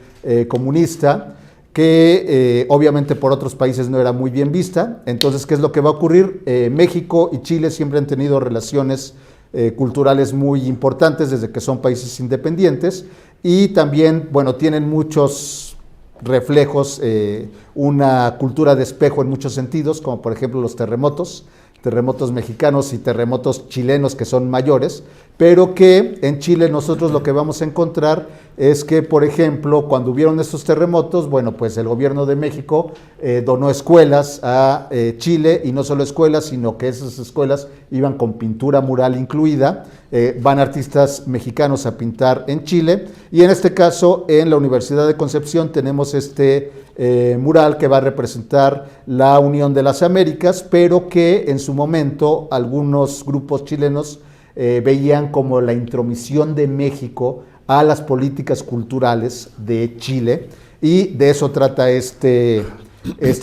comunista, que obviamente por otros países no era muy bien vista. Entonces, ¿qué es lo que va a ocurrir? México y Chile siempre han tenido relaciones culturales muy importantes desde que son países independientes, y también, bueno, tienen muchos reflejos, una cultura de espejo en muchos sentidos, como por ejemplo los terremotos mexicanos y terremotos chilenos, que son mayores, pero que en Chile nosotros lo que vamos a encontrar es que, por ejemplo, cuando hubieron estos terremotos, bueno, pues el gobierno de México donó escuelas a Chile, y no solo escuelas, sino que esas escuelas iban con pintura mural incluida. Van artistas mexicanos a pintar en Chile, y en este caso en la Universidad de Concepción tenemos este mural que va a representar la Unión de las Américas, pero que en su momento algunos grupos chilenos veían como la intromisión de México a las políticas culturales de Chile, y de eso trata este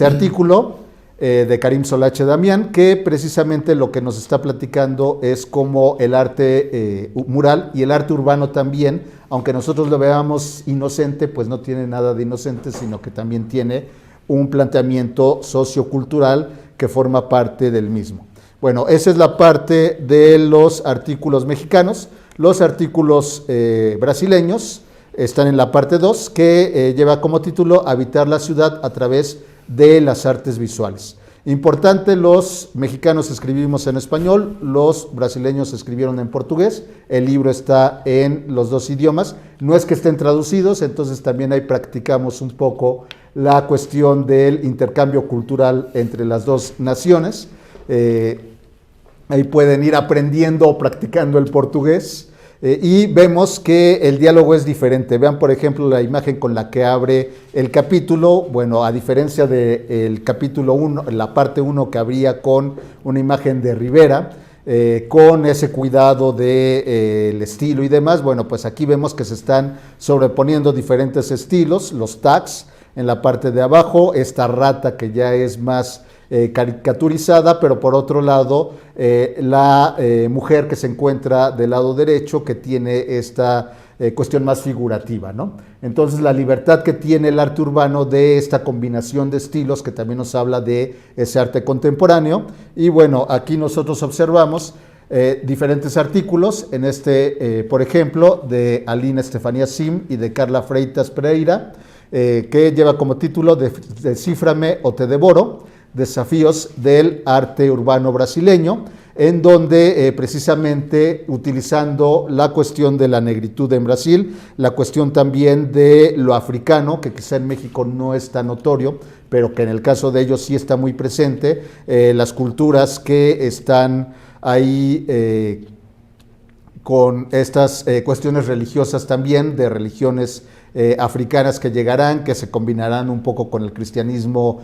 artículo de Karim Solache Damián, que precisamente lo que nos está platicando es cómo el arte mural y el arte urbano también, aunque nosotros lo veamos inocente, pues no tiene nada de inocente, sino que también tiene un planteamiento sociocultural que forma parte del mismo. Bueno, esa es la parte de los artículos mexicanos. Los artículos brasileños están en la parte 2, que lleva como título Habitar la ciudad a través de las artes visuales. Importante, los mexicanos escribimos en español, los brasileños escribieron en portugués, el libro está en los dos idiomas, no es que estén traducidos, entonces también ahí practicamos un poco la cuestión del intercambio cultural entre las dos naciones. Ahí pueden ir aprendiendo o practicando el portugués. Y vemos que el diálogo es diferente. Vean, por ejemplo, la imagen con la que abre el capítulo. Bueno, a diferencia del capítulo 1, la parte 1, que abría con una imagen de Rivera, con ese cuidado del estilo y demás, bueno, pues aquí vemos que se están sobreponiendo diferentes estilos, los tags en la parte de abajo, esta rata que ya es más caricaturizada, pero por otro lado la mujer que se encuentra del lado derecho, que tiene esta cuestión más figurativa, ¿no? Entonces, la libertad que tiene el arte urbano de esta combinación de estilos, que también nos habla de ese arte contemporáneo. Y bueno, aquí nosotros observamos diferentes artículos, en por ejemplo, de Aline Estefanía Sim y de Carla Freitas Pereira, que lleva como título Descíframe o te devoro, desafíos del arte urbano brasileño, en donde precisamente utilizando la cuestión de la negritud en Brasil, la cuestión también de lo africano, que quizá en México no es tan notorio, pero que en el caso de ellos sí está muy presente, las culturas que están ahí con estas cuestiones religiosas también, de religiones africanas que llegarán, que se combinarán un poco con el cristianismo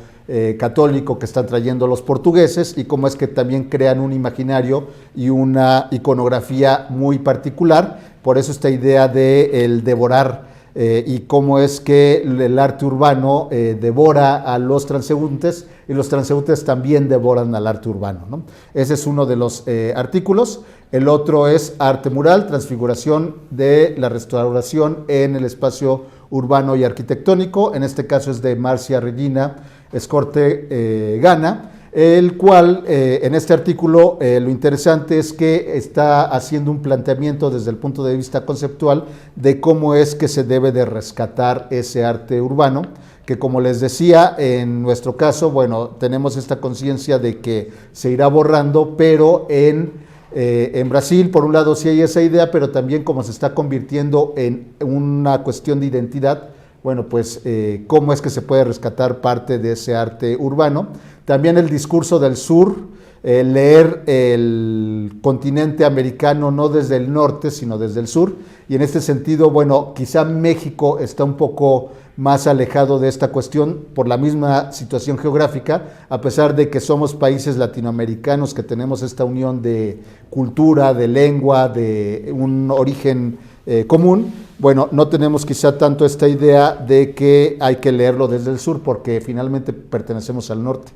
católico que están trayendo los portugueses, y cómo es que también crean un imaginario y una iconografía muy particular. Por eso esta idea de el devorar, y cómo es que el arte urbano devora a los transeúntes, y los transeúntes también devoran al arte urbano, ¿no? Ese es uno de los artículos. El otro es Arte Mural, transfiguración de la restauración en el espacio urbano y arquitectónico. En este caso es de Marcia Regina Escorte Gana, el cual en este artículo lo interesante es que está haciendo un planteamiento desde el punto de vista conceptual de cómo es que se debe de rescatar ese arte urbano, que, como les decía, en nuestro caso, bueno, tenemos esta conciencia de que se irá borrando, pero en Brasil, por un lado, sí hay esa idea, pero también como se está convirtiendo en una cuestión de identidad, bueno, pues cómo es que se puede rescatar parte de ese arte urbano. También el discurso del sur, leer el continente americano no desde el norte, sino desde el sur, y en este sentido, bueno, quizá México está un poco más alejado de esta cuestión por la misma situación geográfica, a pesar de que somos países latinoamericanos que tenemos esta unión de cultura, de lengua, de un origen común. Bueno, no tenemos quizá tanto esta idea de que hay que leerlo desde el sur, porque finalmente pertenecemos al norte.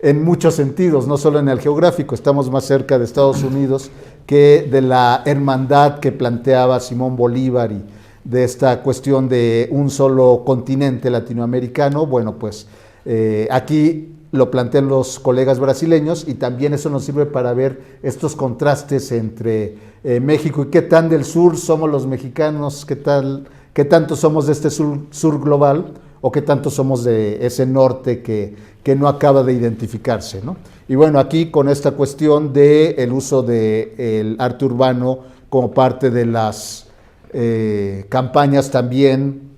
en muchos sentidos, no solo en el geográfico. Estamos más cerca de Estados Unidos que de la hermandad que planteaba Simón Bolívar y de esta cuestión de un solo continente latinoamericano. Bueno, pues aquí lo plantean los colegas brasileños y también eso nos sirve para ver estos contrastes entre México y qué tan del sur somos los mexicanos, qué tanto somos de este sur global o qué tanto somos de ese norte que no acaba de identificarse, ¿no? Y bueno, aquí con esta cuestión del uso del arte urbano como parte de las campañas también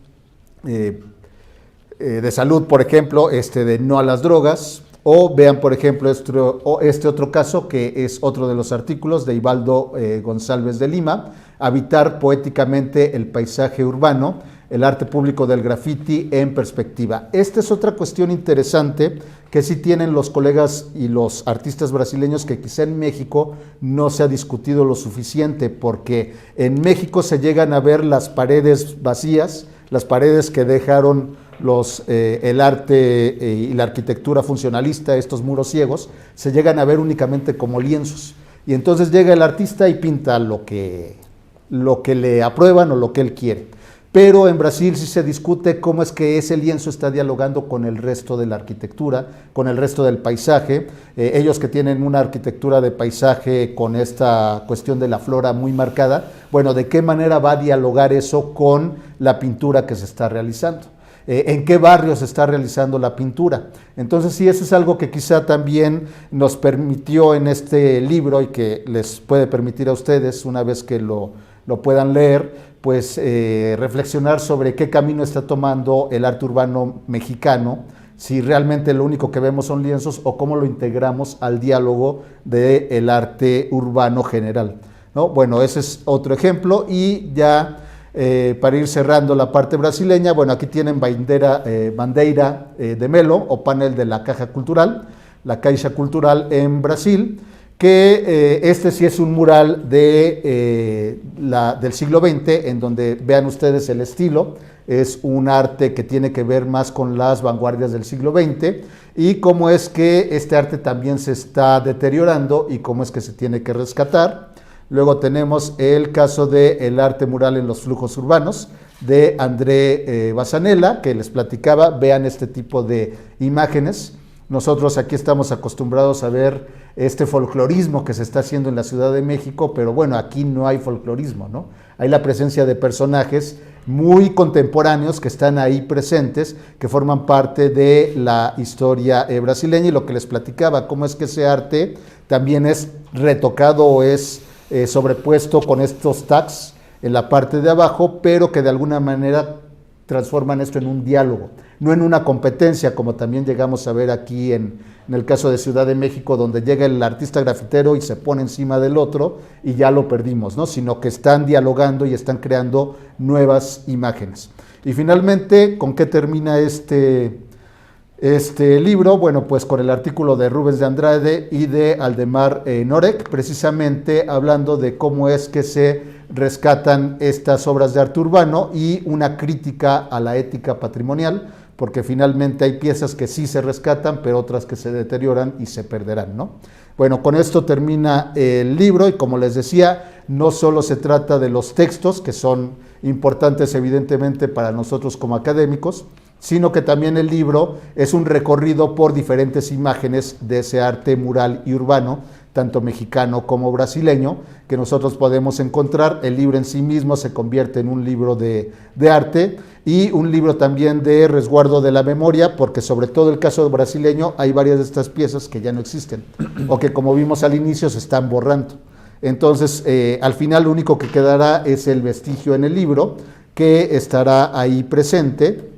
de salud, por ejemplo, de no a las drogas, o vean, por ejemplo, este otro caso, que es otro de los artículos de Ibaldo González de Lima, Habitar poéticamente el paisaje urbano, el arte público del graffiti en perspectiva. Esta es otra cuestión interesante que sí tienen los colegas y los artistas brasileños, que quizá en México no se ha discutido lo suficiente, porque en México se llegan a ver las paredes vacías, las paredes que dejaron el arte y la arquitectura funcionalista, estos muros ciegos, se llegan a ver únicamente como lienzos. Y entonces llega el artista y pinta lo que le aprueban o lo que él quiere. Pero en Brasil sí se discute cómo es que ese lienzo está dialogando con el resto de la arquitectura, con el resto del paisaje. Ellos que tienen una arquitectura de paisaje con esta cuestión de la flora muy marcada, bueno, ¿de qué manera va a dialogar eso con la pintura que se está realizando? ¿En qué barrio se está realizando la pintura? Entonces sí, eso es algo que quizá también nos permitió en este libro y que les puede permitir a ustedes, una vez que lo puedan leer, pues reflexionar sobre qué camino está tomando el arte urbano mexicano, si realmente lo único que vemos son lienzos o cómo lo integramos al diálogo del arte urbano general, ¿no? Bueno, ese es otro ejemplo. Y ya para ir cerrando la parte brasileña, bueno, aquí tienen Bandeira de Melo, o panel de la Caja Cultural, la Caixa Cultural en Brasil, que este sí es un mural del siglo XX, en donde vean ustedes el estilo, es un arte que tiene que ver más con las vanguardias del siglo XX y cómo es que este arte también se está deteriorando y cómo es que se tiene que rescatar. Luego tenemos el caso del arte mural en los flujos urbanos de André Bazanella, que les platicaba. Vean este tipo de imágenes. Nosotros aquí estamos acostumbrados a ver este folclorismo que se está haciendo en la Ciudad de México, pero bueno, aquí no hay folclorismo, ¿no? Hay la presencia de personajes muy contemporáneos que están ahí presentes, que forman parte de la historia brasileña, y lo que les platicaba, cómo es que ese arte también es retocado o es sobrepuesto con estos tags en la parte de abajo, pero que de alguna manera transforman esto en un diálogo, no en una competencia, como también llegamos a ver aquí en el caso de Ciudad de México, donde llega el artista grafitero y se pone encima del otro y ya lo perdimos, ¿no? Sino que están dialogando y están creando nuevas imágenes. Y finalmente, ¿con qué termina este libro? Bueno, pues con el artículo de Rubens de Andrade y de Aldemar Norek, precisamente hablando de cómo es que se rescatan estas obras de arte urbano y una crítica a la ética patrimonial, porque finalmente hay piezas que sí se rescatan, pero otras que se deterioran y se perderán, ¿no? Bueno, con esto termina el libro y, como les decía, no solo se trata de los textos, que son importantes evidentemente para nosotros como académicos, sino que también el libro es un recorrido por diferentes imágenes de ese arte mural y urbano, tanto mexicano como brasileño, que nosotros podemos encontrar. El libro en sí mismo se convierte en un libro de arte y un libro también de resguardo de la memoria, porque sobre todo el caso brasileño hay varias de estas piezas que ya no existen o que, como vimos al inicio, se están borrando. Entonces, al final lo único que quedará es el vestigio en el libro, que estará ahí presente.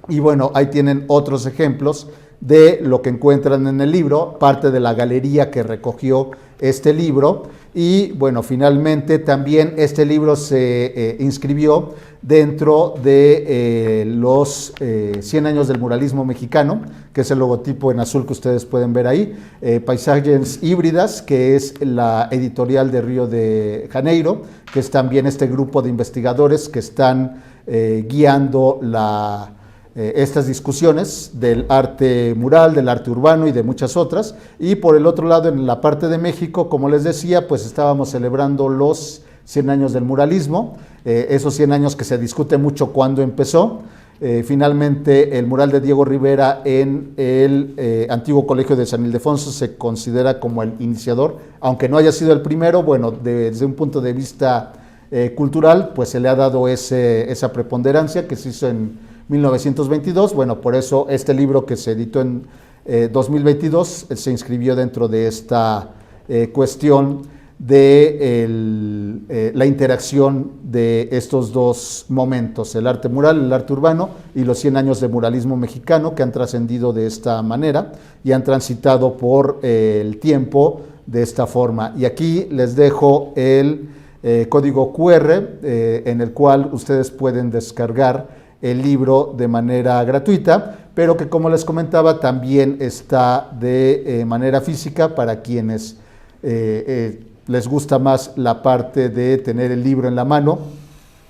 Y bueno, ahí tienen otros ejemplos de lo que encuentran en el libro, parte de la galería que recogió este libro. Y bueno, finalmente también este libro se inscribió dentro de los 100 años del muralismo mexicano, que es el logotipo en azul que ustedes pueden ver ahí, Paisagens Híbridas, que es la editorial de Río de Janeiro, que es también este grupo de investigadores que están guiando estas discusiones del arte mural, del arte urbano y de muchas otras. Y por el otro lado, en la parte de México, como les decía, pues estábamos celebrando los 100 años del muralismo, esos 100 años que se discute mucho cuándo empezó. Finalmente, el mural de Diego Rivera en el antiguo colegio de San Ildefonso se considera como el iniciador, aunque no haya sido el primero. Bueno, desde un punto de vista cultural, pues se le ha dado esa preponderancia que se hizo en 1922. Bueno, por eso este libro que se editó en 2022 se inscribió dentro de esta cuestión de la interacción de estos dos momentos, el arte mural, el arte urbano y los 100 años de muralismo mexicano, que han trascendido de esta manera y han transitado por el tiempo de esta forma. Y aquí les dejo el código QR en el cual ustedes pueden descargar el libro de manera gratuita, pero que, como les comentaba, también está de manera física para quienes les gusta más la parte de tener el libro en la mano.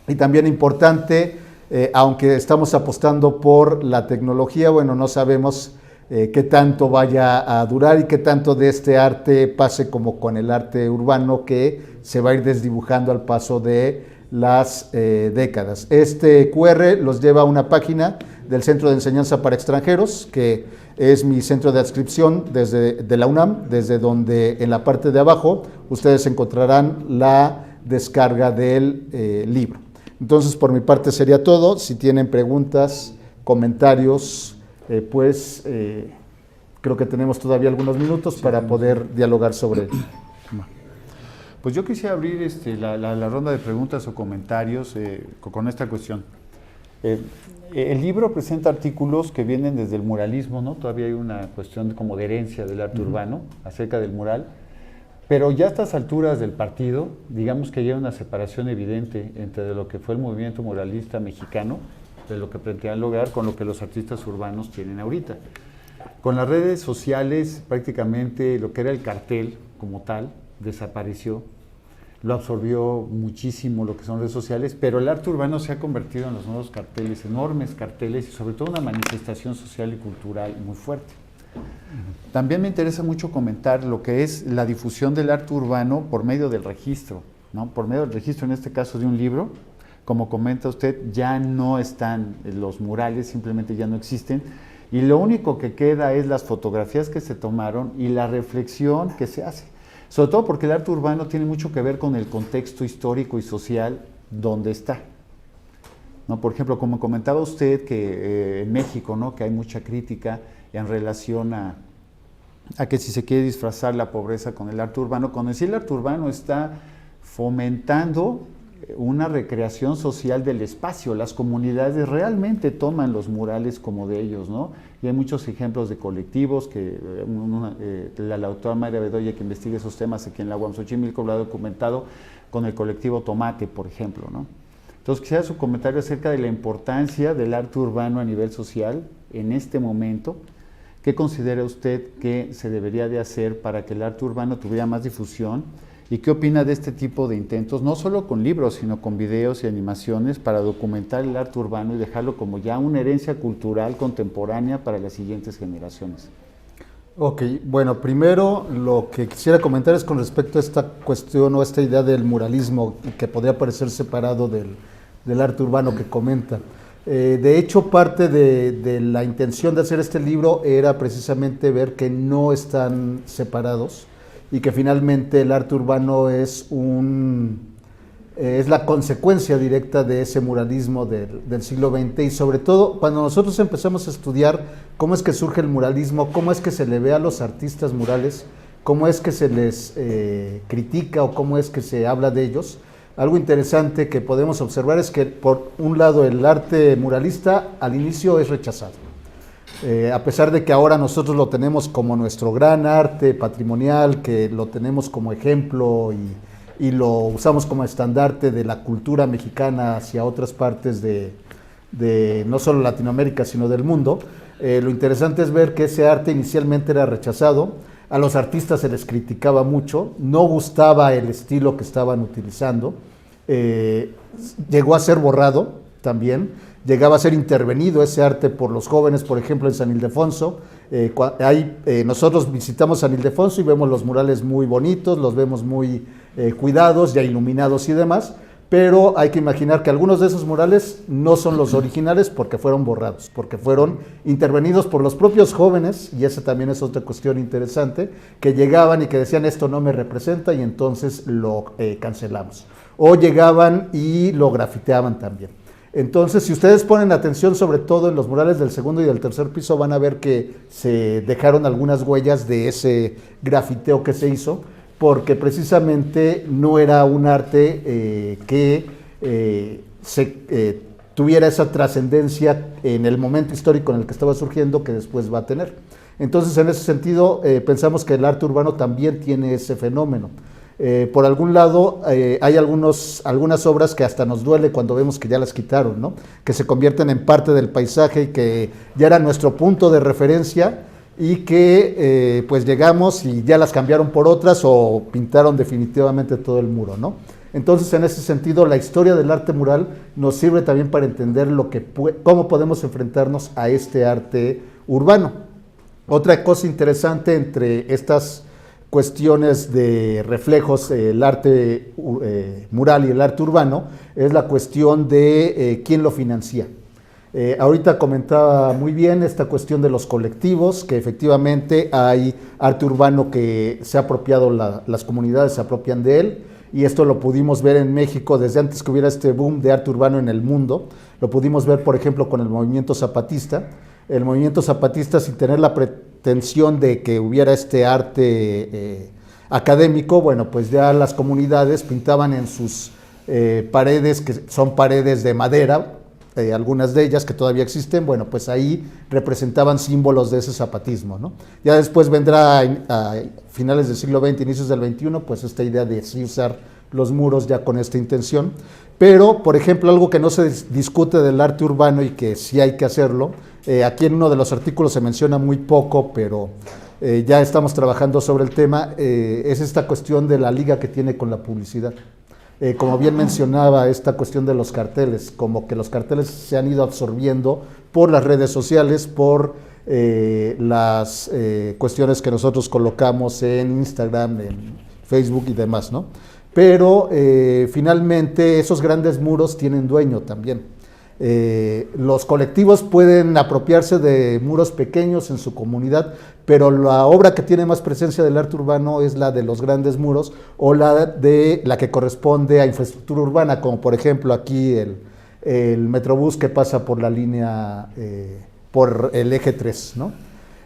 Y también importante, aunque estamos apostando por la tecnología, bueno, no sabemos qué tanto vaya a durar y qué tanto de este arte pase como con el arte urbano, que se va a ir desdibujando al paso de las décadas. Este QR los lleva a una página del Centro de Enseñanza para Extranjeros, que es mi centro de adscripción de la UNAM, desde donde en la parte de abajo ustedes encontrarán la descarga del libro. Entonces, por mi parte sería todo. Si tienen preguntas, comentarios, pues creo que tenemos todavía algunos minutos para poder dialogar sobre él. Pues yo quisiera abrir la ronda de preguntas o comentarios con esta cuestión. El libro presenta artículos que vienen desde el muralismo, ¿no? Todavía hay una cuestión como de herencia del arte urbano acerca del mural, pero ya a estas alturas del partido, digamos que ya hay una separación evidente entre lo que fue el movimiento muralista mexicano, de lo que pretendían lograr, con lo que los artistas urbanos tienen ahorita. Con las redes sociales, prácticamente lo que era el cartel como tal desapareció. Lo absorbió muchísimo lo que son redes sociales, pero el arte urbano se ha convertido en los nuevos carteles, enormes carteles, y sobre todo una manifestación social y cultural muy fuerte. También me interesa mucho comentar lo que es la difusión del arte urbano por medio del registro, ¿no? Por medio del registro, en este caso de un libro. Como comenta usted, ya no están los murales, simplemente ya no existen, y lo único que queda es las fotografías que se tomaron y la reflexión que se hace. Sobre todo porque el arte urbano tiene mucho que ver con el contexto histórico y social donde está, ¿no? Por ejemplo, como comentaba usted, que en México, ¿no?, que hay mucha crítica en relación a que si se quiere disfrazar la pobreza con el arte urbano, cuando el arte urbano está fomentando una recreación social del espacio. Las comunidades realmente toman los murales como de ellos, ¿no? Y hay muchos ejemplos de colectivos que la autora Mayra Bedoya, que investiga esos temas aquí en la UAM Xochimilco, lo ha documentado con el colectivo Tomate, por ejemplo, ¿no? Entonces, quisiera su comentario acerca de la importancia del arte urbano a nivel social en este momento. ¿Qué considera usted que se debería de hacer para que el arte urbano tuviera más difusión? ¿Y qué opina de este tipo de intentos, no solo con libros, sino con videos y animaciones, para documentar el arte urbano y dejarlo como ya una herencia cultural contemporánea para las siguientes generaciones? Ok, bueno, primero lo que quisiera comentar es con respecto a esta cuestión o esta idea del muralismo, que podría parecer separado del arte urbano que comenta. De hecho, parte de la intención de hacer este libro era precisamente ver que no están separados, y que finalmente el arte urbano es la consecuencia directa de ese muralismo del siglo XX, y sobre todo cuando nosotros empezamos a estudiar cómo es que surge el muralismo, cómo es que se le ve a los artistas murales, cómo es que se les critica o cómo es que se habla de ellos. Algo interesante que podemos observar es que, por un lado, el arte muralista al inicio es rechazado. A pesar de que ahora nosotros lo tenemos como nuestro gran arte patrimonial, que lo tenemos como ejemplo y lo usamos como estandarte de la cultura mexicana hacia otras partes de no solo Latinoamérica, sino del mundo, lo interesante es ver que ese arte inicialmente era rechazado, a los artistas se les criticaba mucho, no gustaba el estilo que estaban utilizando, llegó a ser borrado también. llegaba a ser intervenido ese arte por los jóvenes, por ejemplo, en San Ildefonso. Nosotros visitamos San Ildefonso y vemos los murales muy bonitos, los vemos muy cuidados, ya iluminados y demás, pero hay que imaginar que algunos de esos murales no son los originales porque fueron borrados, porque fueron intervenidos por los propios jóvenes, y esa también es otra cuestión interesante, que llegaban y que decían esto no me representa y entonces lo cancelamos. O llegaban y lo grafiteaban también. Entonces, si ustedes ponen atención, sobre todo en los murales del segundo y del tercer piso, van a ver que se dejaron algunas huellas de ese grafiteo que se hizo, porque precisamente no era un arte que tuviera esa trascendencia en el momento histórico en el que estaba surgiendo que después va a tener. Entonces, en ese sentido, pensamos que el arte urbano también tiene ese fenómeno. Por algún lado, hay algunas obras que hasta nos duele cuando vemos que ya las quitaron, ¿no? Que se convierten en parte del paisaje y que ya era nuestro punto de referencia, y que pues llegamos y ya las cambiaron por otras o pintaron definitivamente todo el muro, ¿no? Entonces, en ese sentido, la historia del arte mural nos sirve también para entender cómo podemos enfrentarnos a este arte urbano. Otra cosa interesante entre estas cuestiones de reflejos, el arte mural y el arte urbano, es la cuestión de quién lo financia. Ahorita comentaba muy bien esta cuestión de los colectivos, que efectivamente hay arte urbano que se ha apropiado, las comunidades se apropian de él, y esto lo pudimos ver en México desde antes que hubiera este boom de arte urbano en el mundo. Lo pudimos ver, por ejemplo, con el movimiento zapatista. El movimiento zapatista, sin tener la pretensión de que hubiera este arte académico, bueno, pues ya las comunidades pintaban en sus paredes, que son paredes de madera, algunas de ellas que todavía existen, bueno, pues ahí representaban símbolos de ese zapatismo, ¿no? Ya después vendrá a finales del siglo XX, inicios del XXI, pues esta idea de sí usar los muros ya con esta intención. Pero, por ejemplo, algo que no se discute del arte urbano y que sí hay que hacerlo, aquí en uno de los artículos se menciona muy poco, pero ya estamos trabajando sobre el tema, es esta cuestión de la liga que tiene con la publicidad. Como bien mencionaba, esta cuestión de los carteles, como que los carteles se han ido absorbiendo por las redes sociales, por las cuestiones que nosotros colocamos en Instagram, en Facebook y demás, ¿no? Pero finalmente esos grandes muros tienen dueño también. Los colectivos pueden apropiarse de muros pequeños en su comunidad, pero la obra que tiene más presencia del arte urbano es la de los grandes muros o la que corresponde a infraestructura urbana, como por ejemplo aquí el Metrobús que pasa por la línea, por el eje 3, ¿no?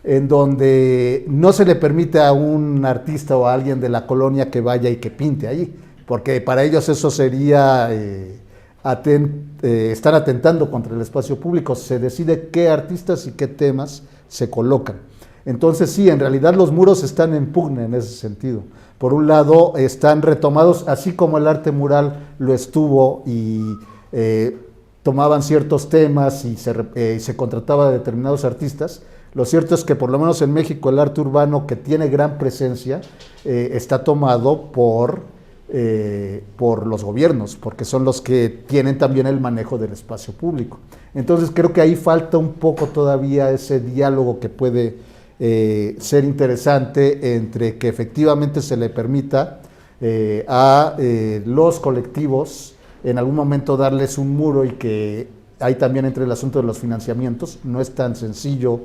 En donde no se le permite a un artista o a alguien de la colonia que vaya y que pinte ahí, porque para ellos eso sería estar atentando contra el espacio público. Se decide qué artistas y qué temas se colocan. Entonces sí, en realidad los muros están en pugna en ese sentido. Por un lado están retomados, así como el arte mural lo estuvo, y tomaban ciertos temas y se contrataba a determinados artistas. Lo cierto es que por lo menos en México el arte urbano, que tiene gran presencia, está tomado por los gobiernos, porque son los que tienen también el manejo del espacio público. Entonces creo que ahí falta un poco todavía ese diálogo que puede ser interesante entre que efectivamente se le permita a los colectivos en algún momento darles un muro, y que ahí también entre el asunto de los financiamientos. No es tan sencillo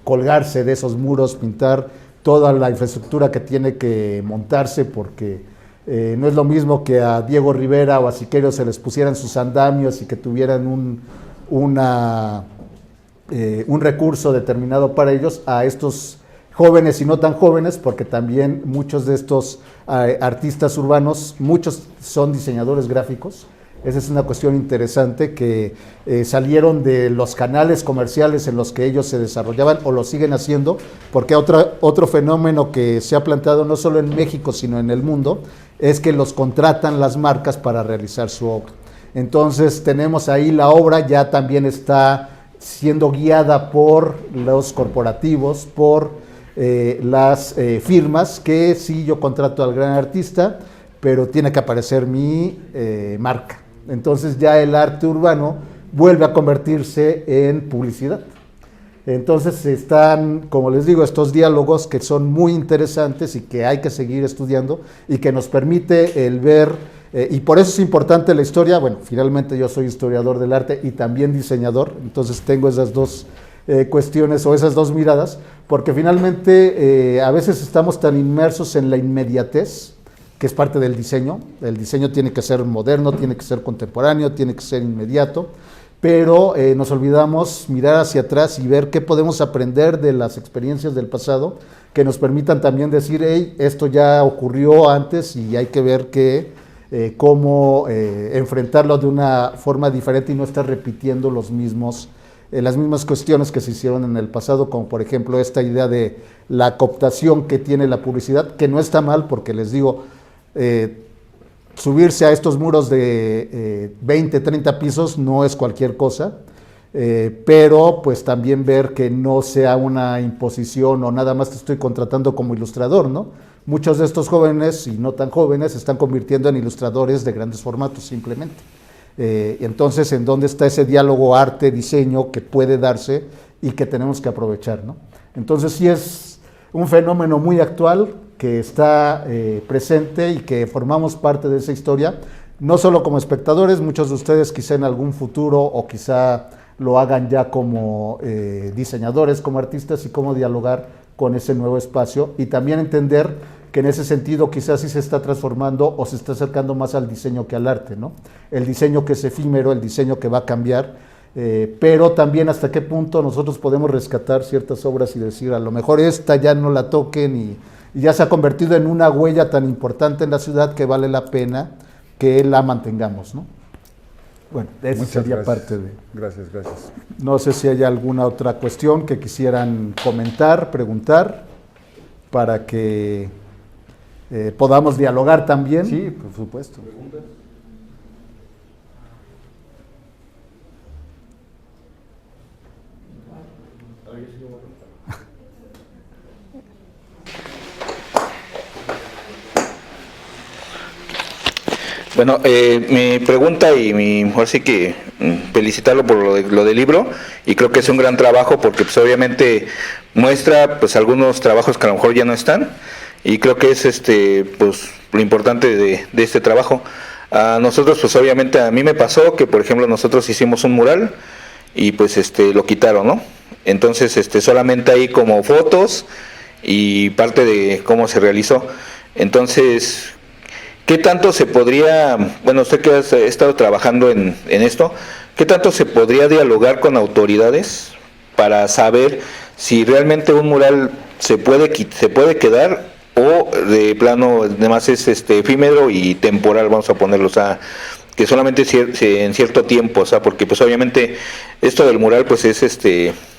colgarse de esos muros, pintar toda la infraestructura que tiene que montarse, porque no es lo mismo que a Diego Rivera o a Siqueiros se les pusieran sus andamios y que tuvieran un recurso determinado para ellos, a estos jóvenes y no tan jóvenes, porque también muchos de estos artistas urbanos, muchos son diseñadores gráficos. Esa es una cuestión interesante, que salieron de los canales comerciales en los que ellos se desarrollaban, o lo siguen haciendo, porque otro fenómeno que se ha planteado no solo en México, sino en el mundo, es que los contratan las marcas para realizar su obra. Entonces tenemos ahí la obra, ya también está siendo guiada por los corporativos, por las firmas, que sí, yo contrato al gran artista, pero tiene que aparecer mi marca. Entonces ya el arte urbano vuelve a convertirse en publicidad. Entonces están, como les digo, estos diálogos que son muy interesantes y que hay que seguir estudiando y que nos permite el ver, y por eso es importante la historia. Bueno, finalmente yo soy historiador del arte y también diseñador, entonces tengo esas dos cuestiones o esas dos miradas, porque finalmente a veces estamos tan inmersos en la inmediatez, que es parte del diseño. El diseño tiene que ser moderno, tiene que ser contemporáneo, tiene que ser inmediato, pero nos olvidamos mirar hacia atrás y ver qué podemos aprender de las experiencias del pasado que nos permitan también decir, hey, esto ya ocurrió antes y hay que ver cómo enfrentarlo de una forma diferente y no estar repitiendo las mismas cuestiones que se hicieron en el pasado, como por ejemplo esta idea de la cooptación que tiene la publicidad, que no está mal, porque les digo, subirse a estos muros de 20, 30 pisos no es cualquier cosa, pero pues también ver que no sea una imposición o nada más te estoy contratando como ilustrador, ¿no? Muchos de estos jóvenes y no tan jóvenes se están convirtiendo en ilustradores de grandes formatos simplemente. Entonces, ¿en dónde está ese diálogo arte-diseño que puede darse y que tenemos que aprovechar, ¿no? Entonces sí es un fenómeno muy actual que está presente y que formamos parte de esa historia, no solo como espectadores, muchos de ustedes quizá en algún futuro o quizá lo hagan ya como diseñadores, como artistas, y cómo dialogar con ese nuevo espacio y también entender que en ese sentido quizás sí se está transformando o se está acercando más al diseño que al arte, ¿no? El diseño que es efímero, el diseño que va a cambiar, pero también hasta qué punto nosotros podemos rescatar ciertas obras y decir, a lo mejor esta ya no la toquen y ya se ha convertido en una huella tan importante en la ciudad que vale la pena que la mantengamos, ¿no? Bueno, esa sería parte de... Gracias. No sé si hay alguna otra cuestión que quisieran comentar, preguntar, para que podamos dialogar también. Sí, por supuesto. Bueno, mi pregunta ahora sí que felicitarlo por lo del libro, y creo que es un gran trabajo porque pues obviamente muestra pues algunos trabajos que a lo mejor ya no están, y creo que es pues lo importante de este trabajo. A nosotros pues obviamente a mí me pasó que por ejemplo nosotros hicimos un mural y pues lo quitaron, ¿no? Entonces solamente hay como fotos y parte de cómo se realizó. Entonces, ¿qué tanto se podría, bueno, usted que ha estado trabajando en esto, qué tanto se podría dialogar con autoridades para saber si realmente un mural se puede quedar o de plano además es efímero y temporal, vamos a ponerlo, o sea, que solamente en cierto tiempo, o sea, porque pues obviamente esto del mural pues es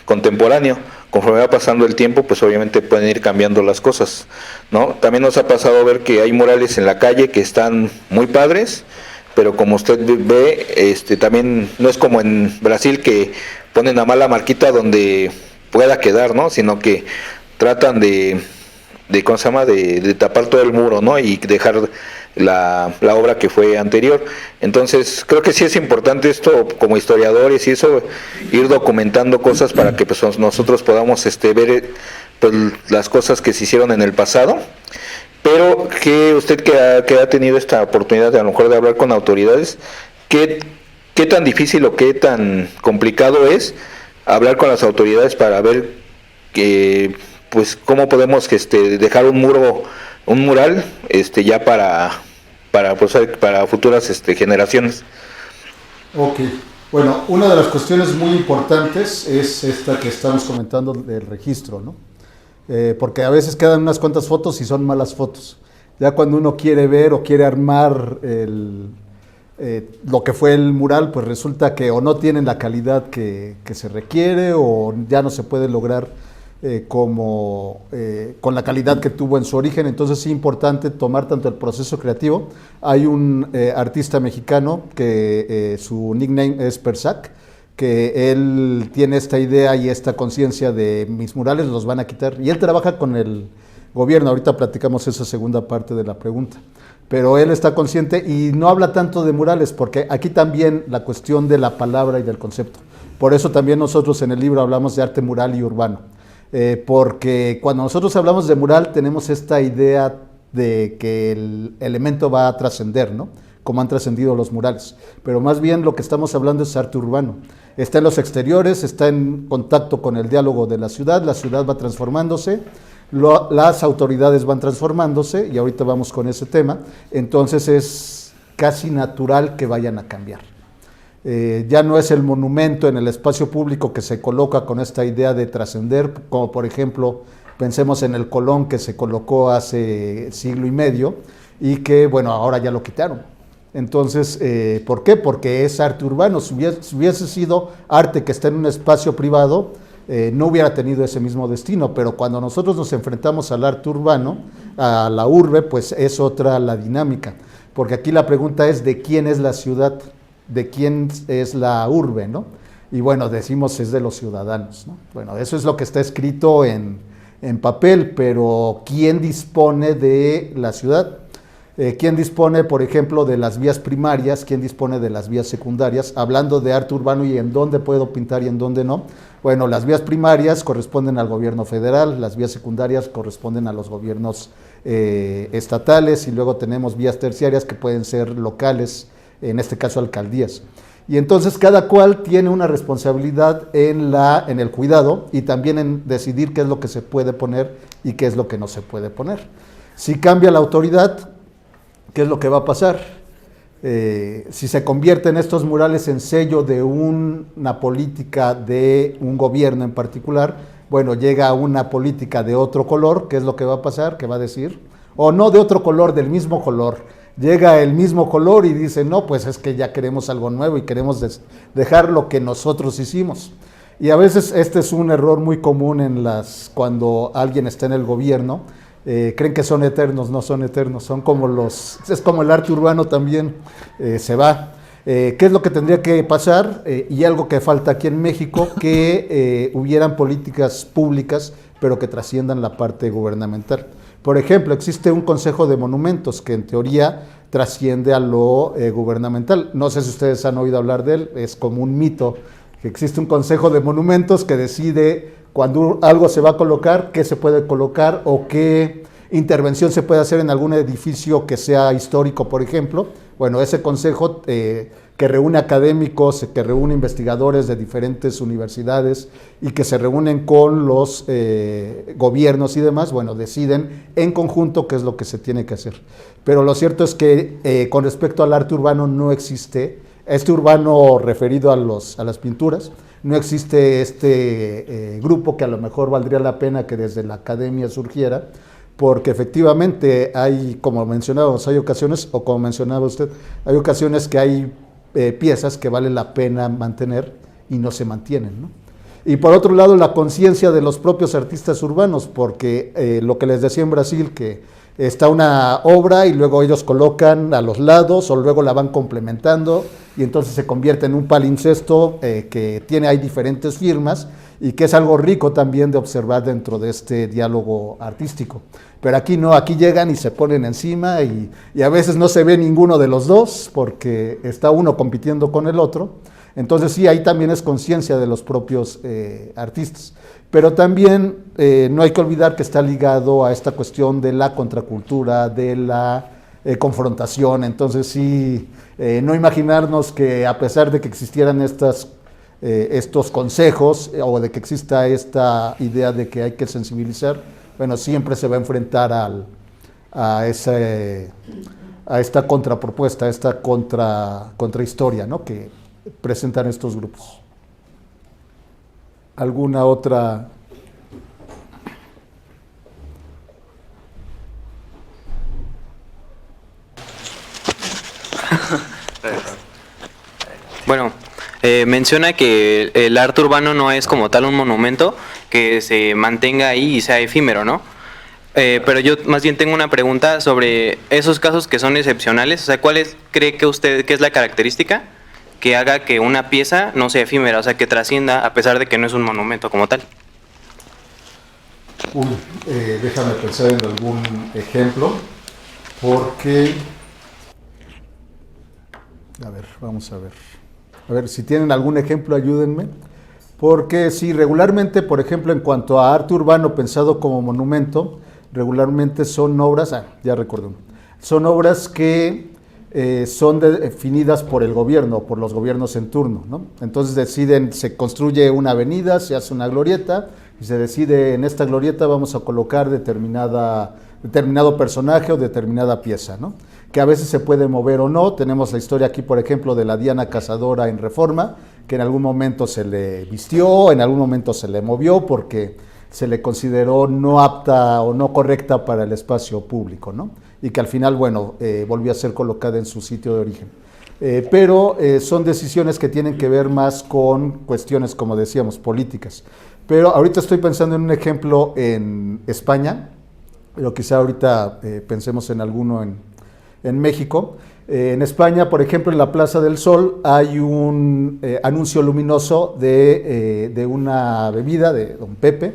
contemporáneo, conforme va pasando el tiempo pues obviamente pueden ir cambiando las cosas, ¿no? También nos ha pasado ver que hay murales en la calle que están muy padres, pero como usted ve, también no es como en Brasil que ponen a mala marquita donde pueda quedar, ¿no? Sino que tratan de ¿cómo se llama? De tapar todo el muro, ¿no? Y dejar la obra que fue anterior. Entonces, creo que sí es importante esto como historiadores y eso, ir documentando cosas para que pues nosotros podamos ver pues, las cosas que se hicieron en el pasado. Pero que usted que ha tenido esta oportunidad de a lo mejor de hablar con autoridades, ¿qué tan difícil o qué tan complicado es hablar con las autoridades para ver que pues cómo podemos dejar un mural ya para futuras generaciones? Ok, bueno, una de las cuestiones muy importantes es esta que estamos comentando del registro, ¿no? Porque a veces quedan unas cuantas fotos y son malas fotos. Ya cuando uno quiere ver o quiere armar lo que fue el mural, pues resulta que o no tienen la calidad que se requiere o ya no se puede lograr con la calidad que tuvo en su origen. Entonces es importante tomar tanto el proceso creativo. Hay un artista mexicano que su nickname es Persac, que él tiene esta idea y esta conciencia de mis murales los van a quitar, y él trabaja con el gobierno. Ahorita platicamos esa segunda parte de la pregunta. Pero él está consciente y no habla tanto de murales, porque aquí también la cuestión de la palabra y del concepto. Por eso también nosotros en el libro hablamos de arte mural y urbano. Porque cuando nosotros hablamos de mural tenemos esta idea de que el elemento va a trascender, ¿no? Como han trascendido los murales. Pero más bien lo que estamos hablando es arte urbano. Está en los exteriores, está en contacto con el diálogo de la ciudad va transformándose, las autoridades van transformándose, y ahorita vamos con ese tema, entonces es casi natural que vayan a cambiar. Ya no es el monumento en el espacio público que se coloca con esta idea de trascender, como por ejemplo, pensemos en el Colón que se colocó hace siglo y medio, y que bueno, ahora ya lo quitaron. Entonces, ¿por qué? Porque es arte urbano. Si hubiese sido arte que está en un espacio privado, no hubiera tenido ese mismo destino, pero cuando nosotros nos enfrentamos al arte urbano, a la urbe, pues es otra la dinámica, porque aquí la pregunta es ¿de quién es la ciudad? ¿De quién es la urbe? ¿No? Y bueno, decimos es de los ciudadanos, ¿no? Bueno, eso es lo que está escrito en papel, pero ¿quién dispone de la ciudad? ¿Quién dispone, por ejemplo, de las vías primarias? ¿Quién dispone de las vías secundarias? Hablando de arte urbano y en dónde puedo pintar y en dónde no. Bueno, las vías primarias corresponden al gobierno federal, las vías secundarias corresponden a los gobiernos estatales, y luego tenemos vías terciarias que pueden ser locales, en este caso alcaldías. Y entonces cada cual tiene una responsabilidad en el cuidado y también en decidir qué es lo que se puede poner y qué es lo que no se puede poner. Si cambia la autoridad, ¿qué es lo que va a pasar? Si se convierten estos murales en sello de una política de un gobierno en particular, bueno, llega una política de otro color, ¿qué es lo que va a pasar? ¿Qué va a decir? O no de otro color, del mismo color. Llega el mismo color y dice, no, pues es que ya queremos algo nuevo y queremos dejar lo que nosotros hicimos. Y a veces este es un error muy común cuando alguien está en el gobierno. Creen que son eternos, no son eternos, son como es como el arte urbano también, se va. ¿Qué es lo que tendría que pasar? Y algo que falta aquí en México, que hubieran políticas públicas, pero que trasciendan la parte gubernamental. Por ejemplo, existe un Consejo de Monumentos que en teoría trasciende a lo gubernamental. No sé si ustedes han oído hablar de él, es como un mito, que existe un Consejo de Monumentos que decide cuando algo se va a colocar, qué se puede colocar o qué intervención se puede hacer en algún edificio que sea histórico, por ejemplo. Bueno, ese consejo que reúne académicos, que reúne investigadores de diferentes universidades y que se reúnen con los gobiernos y demás, bueno, deciden en conjunto qué es lo que se tiene que hacer. Pero lo cierto es que con respecto al arte urbano no existe, este urbano referido a las pinturas, no existe este grupo que a lo mejor valdría la pena que desde la academia surgiera, porque efectivamente hay, como mencionábamos, hay ocasiones, o como mencionaba usted, hay ocasiones que hay piezas que vale la pena mantener y no se mantienen, ¿no? Y por otro lado, la conciencia de los propios artistas urbanos, porque lo que les decía en Brasil, que está una obra y luego ellos colocan a los lados o luego la van complementando y entonces se convierte en un palincesto que hay diferentes firmas y que es algo rico también de observar dentro de este diálogo artístico. Pero aquí no, aquí llegan y se ponen encima y a veces no se ve ninguno de los dos porque está uno compitiendo con el otro. Entonces sí, ahí también es conciencia de los propios artistas. Pero también no hay que olvidar que está ligado a esta cuestión de la contracultura, de la confrontación. Entonces sí, no imaginarnos que a pesar de que existieran estos consejos o de que exista esta idea de que hay que sensibilizar, bueno, siempre se va a enfrentar a esta contrapropuesta, a esta contrahistoria, ¿no?, que presentan estos grupos. ¿Alguna otra? Bueno, menciona que el arte urbano no es como tal un monumento que se mantenga ahí y sea efímero, ¿no? Pero yo más bien tengo una pregunta sobre esos casos que son excepcionales. O sea, ¿cuál cree que usted que es la característica que haga que una pieza no sea efímera, o sea, que trascienda a pesar de que no es un monumento como tal? Uy, déjame pensar en algún ejemplo, porque... A ver, vamos a ver. A ver, si tienen algún ejemplo, ayúdenme. Porque sí, regularmente, por ejemplo, en cuanto a arte urbano pensado como monumento, regularmente son obras, ya recordé, son obras que son definidas por el gobierno, por los gobiernos en turno, ¿no? Entonces deciden, se construye una avenida, se hace una glorieta, y se decide en esta glorieta vamos a colocar determinado personaje o determinada pieza, ¿no? Que a veces se puede mover o no. Tenemos la historia aquí, por ejemplo, de la Diana Cazadora en Reforma, que en algún momento se le vistió, en algún momento se le movió porque se le consideró no apta o no correcta para el espacio público, ¿no? Y que al final, bueno, volvió a ser colocada en su sitio de origen. Pero son decisiones que tienen que ver más con cuestiones, como decíamos, políticas. Pero ahorita estoy pensando en un ejemplo en España, pero quizá ahorita pensemos en alguno en México. En España, por ejemplo, en la Plaza del Sol hay un anuncio luminoso de una bebida de Don Pepe,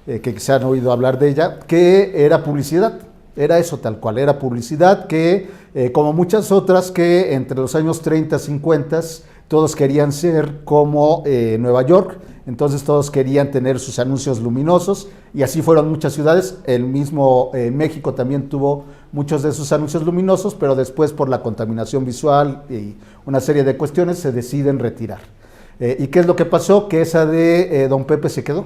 que quizá han oído hablar de ella, que era publicidad. Era eso tal cual, era publicidad que, como muchas otras, que entre los años 30, 50, todos querían ser como Nueva York, entonces todos querían tener sus anuncios luminosos, y así fueron muchas ciudades. El mismo México también tuvo muchos de sus anuncios luminosos, pero después por la contaminación visual y una serie de cuestiones se deciden retirar. ¿Y qué es lo que pasó? Que esa de Don Pepe se quedó.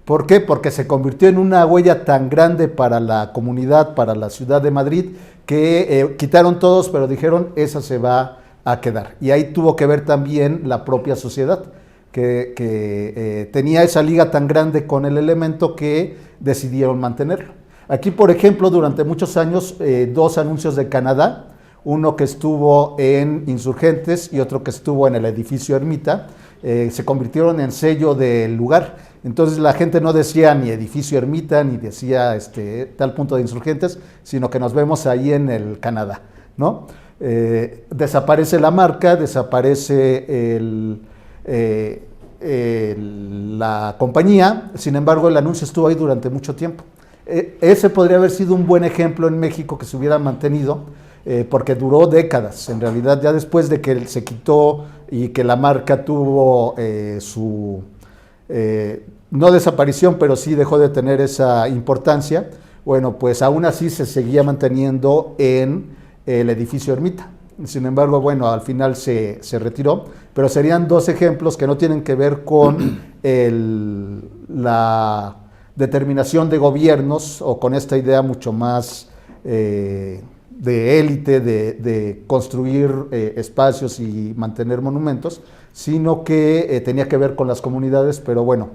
¿Por qué? Porque se convirtió en una huella tan grande para la comunidad, para la ciudad de Madrid, que quitaron todos, pero dijeron, esa se va a quedar. Y ahí tuvo que ver también la propia sociedad, que tenía esa liga tan grande con el elemento que decidieron mantenerlo. Aquí, por ejemplo, durante muchos años, dos anuncios de Canadá, uno que estuvo en Insurgentes y otro que estuvo en el edificio Ermita, se convirtieron en sello del lugar. Entonces la gente no decía ni edificio Ermita, ni decía tal punto de Insurgentes, sino que nos vemos ahí en el Canadá, ¿no? Desaparece la marca, desaparece la compañía, sin embargo el anuncio estuvo ahí durante mucho tiempo. Ese podría haber sido un buen ejemplo en México que se hubiera mantenido, porque duró décadas. En realidad, ya después de que se quitó y que la marca tuvo no desaparición, pero sí dejó de tener esa importancia, bueno, pues aún así se seguía manteniendo en el edificio Ermita. Sin embargo, bueno, al final se retiró, pero serían dos ejemplos que no tienen que ver con la determinación de gobiernos o con esta idea mucho más de élite, de construir espacios y mantener monumentos, sino que tenía que ver con las comunidades. Pero bueno,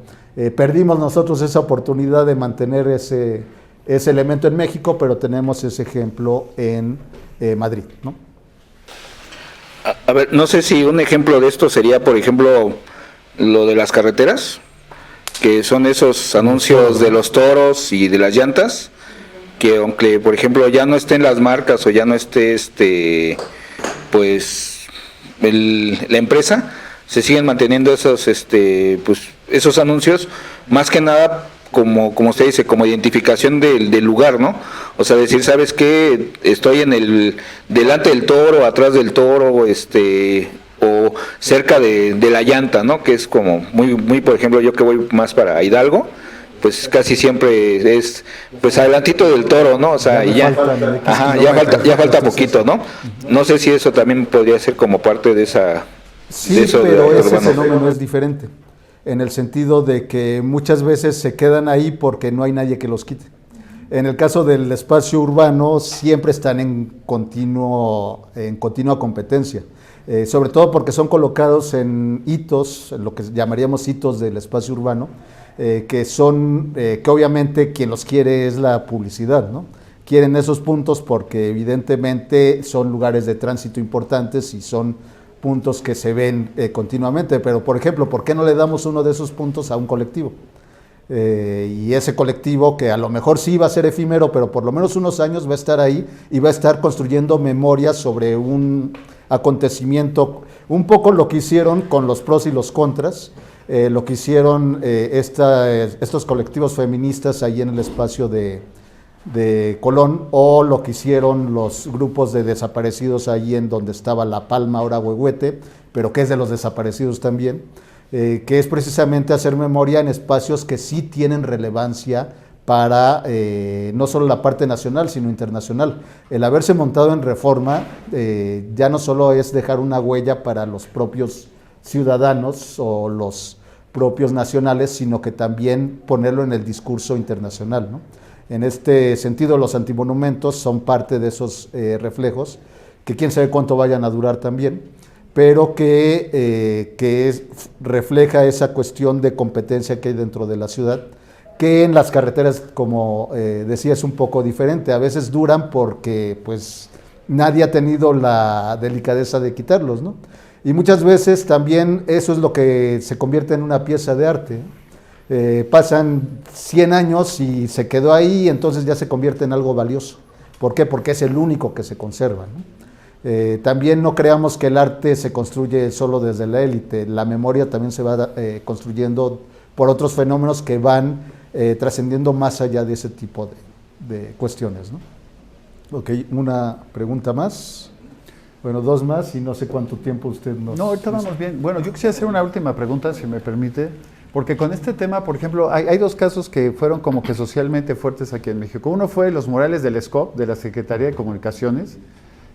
perdimos nosotros esa oportunidad de mantener ese elemento en México, pero tenemos ese ejemplo en Madrid, ¿no? A ver, no sé si un ejemplo de esto sería, por ejemplo, lo de las carreteras, que son esos anuncios de los toros y de las llantas, que aunque, por ejemplo, ya no estén las marcas o ya no esté, pues, la empresa, se siguen manteniendo esos, pues, esos anuncios, más que nada, como usted dice, como identificación del lugar, ¿no? O sea, decir, ¿sabes qué? Estoy delante del toro, atrás del toro, o cerca de la llanta, ¿no? Que es como muy, por ejemplo, yo que voy más para Hidalgo, pues casi siempre es, pues, adelantito del toro, ¿no? O sea, ya falta poquito, ¿no? No sé si eso también podría ser como parte de esa... Sí, de eso pero de ese urbano. fenómeno es diferente, en el sentido de que muchas veces se quedan ahí porque no hay nadie que los quite. En el caso del espacio urbano siempre están en continua competencia, sobre todo porque son colocados en hitos, en lo que llamaríamos hitos del espacio urbano, que obviamente quien los quiere es la publicidad, ¿no? Quieren esos puntos porque evidentemente son lugares de tránsito importantes y son puntos que se ven continuamente. Pero, por ejemplo, ¿por qué no le damos uno de esos puntos a un colectivo? Y ese colectivo, que a lo mejor sí va a ser efímero, pero por lo menos unos años va a estar ahí y va a estar construyendo memorias sobre un acontecimiento, un poco lo que hicieron con los pros y los contras, lo que hicieron estos colectivos feministas ahí en el espacio de Colón, o lo que hicieron los grupos de desaparecidos ahí en donde estaba La Palma, ahora Huehuete, pero que es de los desaparecidos también, que es precisamente hacer memoria en espacios que sí tienen relevancia para no solo la parte nacional, sino internacional. El haberse montado en Reforma ya no solo es dejar una huella para los propios ciudadanos o los propios nacionales, sino que también ponerlo en el discurso internacional, ¿no? En este sentido, los antimonumentos son parte de esos reflejos, que quién sabe cuánto vayan a durar también, pero que refleja esa cuestión de competencia que hay dentro de la ciudad, que en las carreteras, como decía, es un poco diferente. A veces duran porque pues nadie ha tenido la delicadeza de quitarlos, ¿no? Y muchas veces también eso es lo que se convierte en una pieza de arte. Pasan 100 años y se quedó ahí, entonces ya se convierte en algo valioso. ¿Por qué? Porque es el único que se conserva, ¿no? También no creamos que el arte se construye solo desde la élite. La memoria también se va construyendo por otros fenómenos que van trascendiendo más allá de ese tipo de cuestiones, ¿no? Ok, una pregunta más. Bueno, dos más y no sé cuánto tiempo usted nos... No, ahorita vamos bien. Bueno, yo quisiera hacer una última pregunta, si me permite, porque con este tema, por ejemplo, hay dos casos que fueron como que socialmente fuertes aquí en México. Uno fue los murales del SCOP, de la Secretaría de Comunicaciones,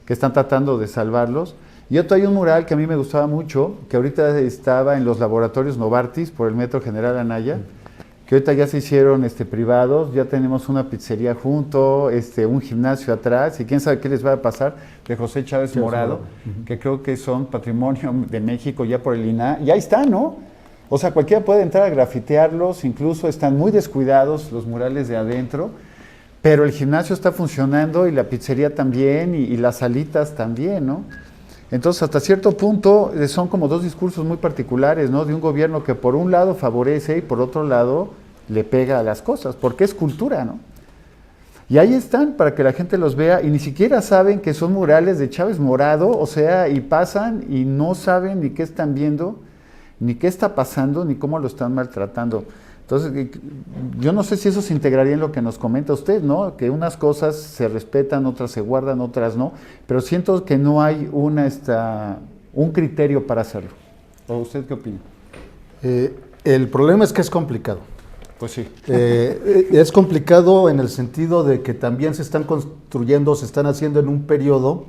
que están tratando de salvarlos. Y otro, hay un mural que a mí me gustaba mucho, que ahorita estaba en los laboratorios Novartis por el Metro General Anaya, que ahorita ya se hicieron privados, ya tenemos una pizzería junto, un gimnasio atrás, y quién sabe qué les va a pasar, de José Chávez Morado, que creo que son patrimonio de México ya por el INAH, y ahí está, ¿no? O sea, cualquiera puede entrar a grafitearlos, incluso están muy descuidados los murales de adentro, pero el gimnasio está funcionando y la pizzería también, y las salitas también, ¿no? Entonces, hasta cierto punto, son como dos discursos muy particulares, ¿no? De un gobierno que por un lado favorece y por otro lado le pega a las cosas, porque es cultura, ¿no? Y ahí están para que la gente los vea y ni siquiera saben que son murales de Chávez Morado, o sea, y pasan y no saben ni qué están viendo, ni qué está pasando, ni cómo lo están maltratando. Entonces, yo no sé si eso se integraría en lo que nos comenta usted, ¿no? Que unas cosas se respetan, otras se guardan, otras no, pero siento que no hay un criterio para hacerlo. ¿O usted qué opina? El problema es que es complicado. Pues sí. Es complicado en el sentido de que también se están construyendo, se están haciendo en un periodo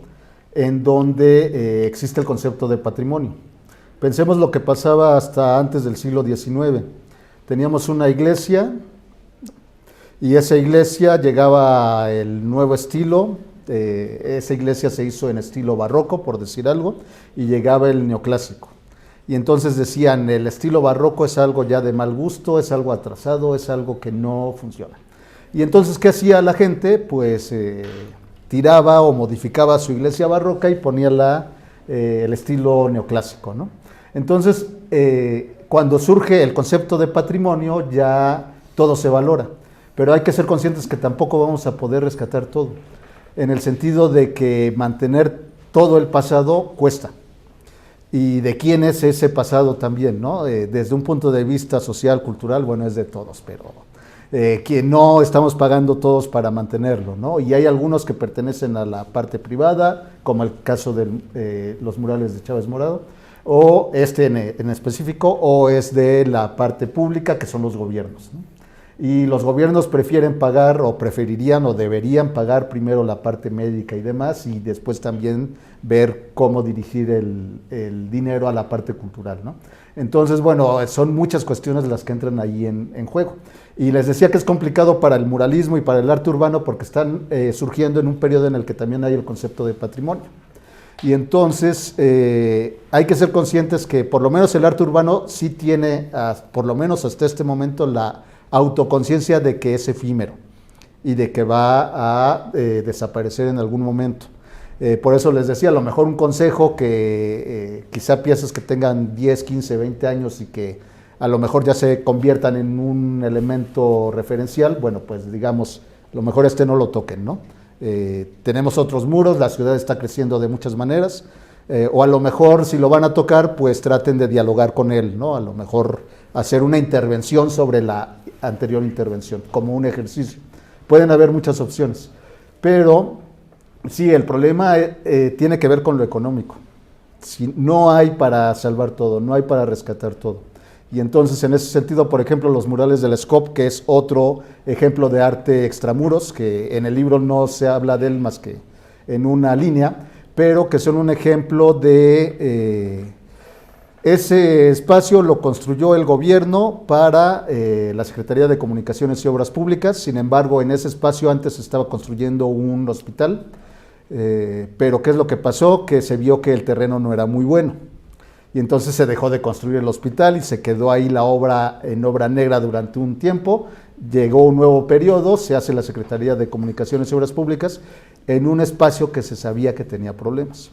en donde existe el concepto de patrimonio. Pensemos lo que pasaba hasta antes del siglo XIX. Teníamos una iglesia y esa iglesia llegaba el nuevo estilo, esa iglesia se hizo en estilo barroco, por decir algo, y llegaba el neoclásico. Y entonces decían, el estilo barroco es algo ya de mal gusto, es algo atrasado, es algo que no funciona. Y entonces, ¿qué hacía la gente? Pues tiraba o modificaba su iglesia barroca y ponía el estilo neoclásico, ¿no? Entonces, cuando surge el concepto de patrimonio, ya todo se valora. Pero hay que ser conscientes que tampoco vamos a poder rescatar todo, en el sentido de que mantener todo el pasado cuesta. Y de quién es ese pasado también, ¿no? Desde un punto de vista social, cultural, bueno, es de todos, pero que no estamos pagando todos para mantenerlo, ¿no? Y hay algunos que pertenecen a la parte privada, como el caso de los murales de Chávez Morado, o en específico, o es de la parte pública, que son los gobiernos, ¿no? Y los gobiernos prefieren pagar, o preferirían, o deberían pagar primero la parte médica y demás, y después también ver cómo dirigir el dinero a la parte cultural, ¿no? Entonces, bueno, son muchas cuestiones las que entran ahí en juego. Y les decía que es complicado para el muralismo y para el arte urbano porque están surgiendo en un periodo en el que también hay el concepto de patrimonio. Y entonces hay que ser conscientes que por lo menos el arte urbano sí tiene, por lo menos hasta este momento, la autoconciencia de que es efímero y de que va a desaparecer en algún momento. Por eso les decía, a lo mejor un consejo que quizá piezas que tengan 10, 15, 20 años y que a lo mejor ya se conviertan en un elemento referencial, bueno, pues digamos, a lo mejor no lo toquen, ¿no? Tenemos otros muros, la ciudad está creciendo de muchas maneras, O a lo mejor, si lo van a tocar, pues traten de dialogar con él, ¿no? A lo mejor hacer una intervención sobre la anterior intervención, como un ejercicio. Pueden haber muchas opciones, pero sí, el problema tiene que ver con lo económico. Si no hay para salvar todo, no hay para rescatar todo. Y entonces, en ese sentido, por ejemplo, los murales del SCOP, que es otro ejemplo de arte extramuros, que en el libro no se habla de él más que en una línea, pero que son un ejemplo de ese espacio lo construyó el gobierno para la Secretaría de Comunicaciones y Obras Públicas. Sin embargo, en ese espacio antes se estaba construyendo un hospital, pero ¿qué es lo que pasó? Que se vio que el terreno no era muy bueno. Y entonces se dejó de construir el hospital y se quedó ahí la obra en obra negra durante un tiempo. Llegó un nuevo periodo, se hace la Secretaría de Comunicaciones y Obras Públicas en un espacio que se sabía que tenía problemas.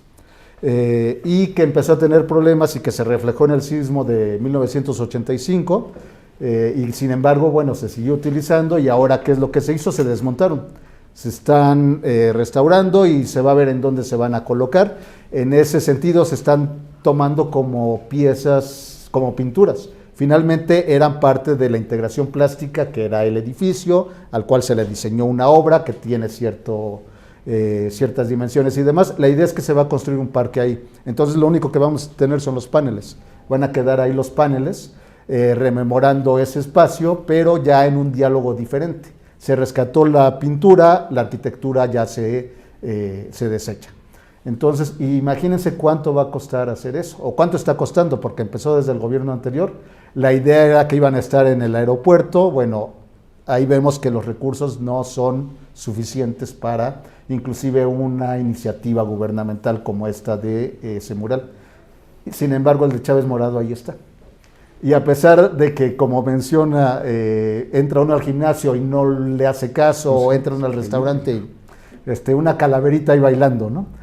Y que empezó a tener problemas y que se reflejó en el sismo de 1985, y sin embargo, bueno, se siguió utilizando. Y ahora, ¿qué es lo que se hizo? Se desmontaron, se están restaurando y se va a ver en dónde se van a colocar. En ese sentido, se están tomando como piezas, como pinturas. Finalmente eran parte de la integración plástica que era el edificio, al cual se le diseñó una obra que tiene ciertas dimensiones y demás. La idea es que se va a construir un parque ahí. Entonces lo único que vamos a tener son los paneles. Van a quedar ahí los paneles, rememorando ese espacio, pero ya en un diálogo diferente. Se rescató la pintura, la arquitectura ya se desecha. Entonces, imagínense cuánto va a costar hacer eso, o cuánto está costando, porque empezó desde el gobierno anterior. La idea era que iban a estar en el aeropuerto. Bueno, ahí vemos que los recursos no son suficientes para inclusive una iniciativa gubernamental como esta de ese mural. Sin embargo, el de Chávez Morado ahí está. Y a pesar de que, como menciona, entra uno al gimnasio y no le hace caso, o entra uno al restaurante y una calaverita ahí bailando, ¿no?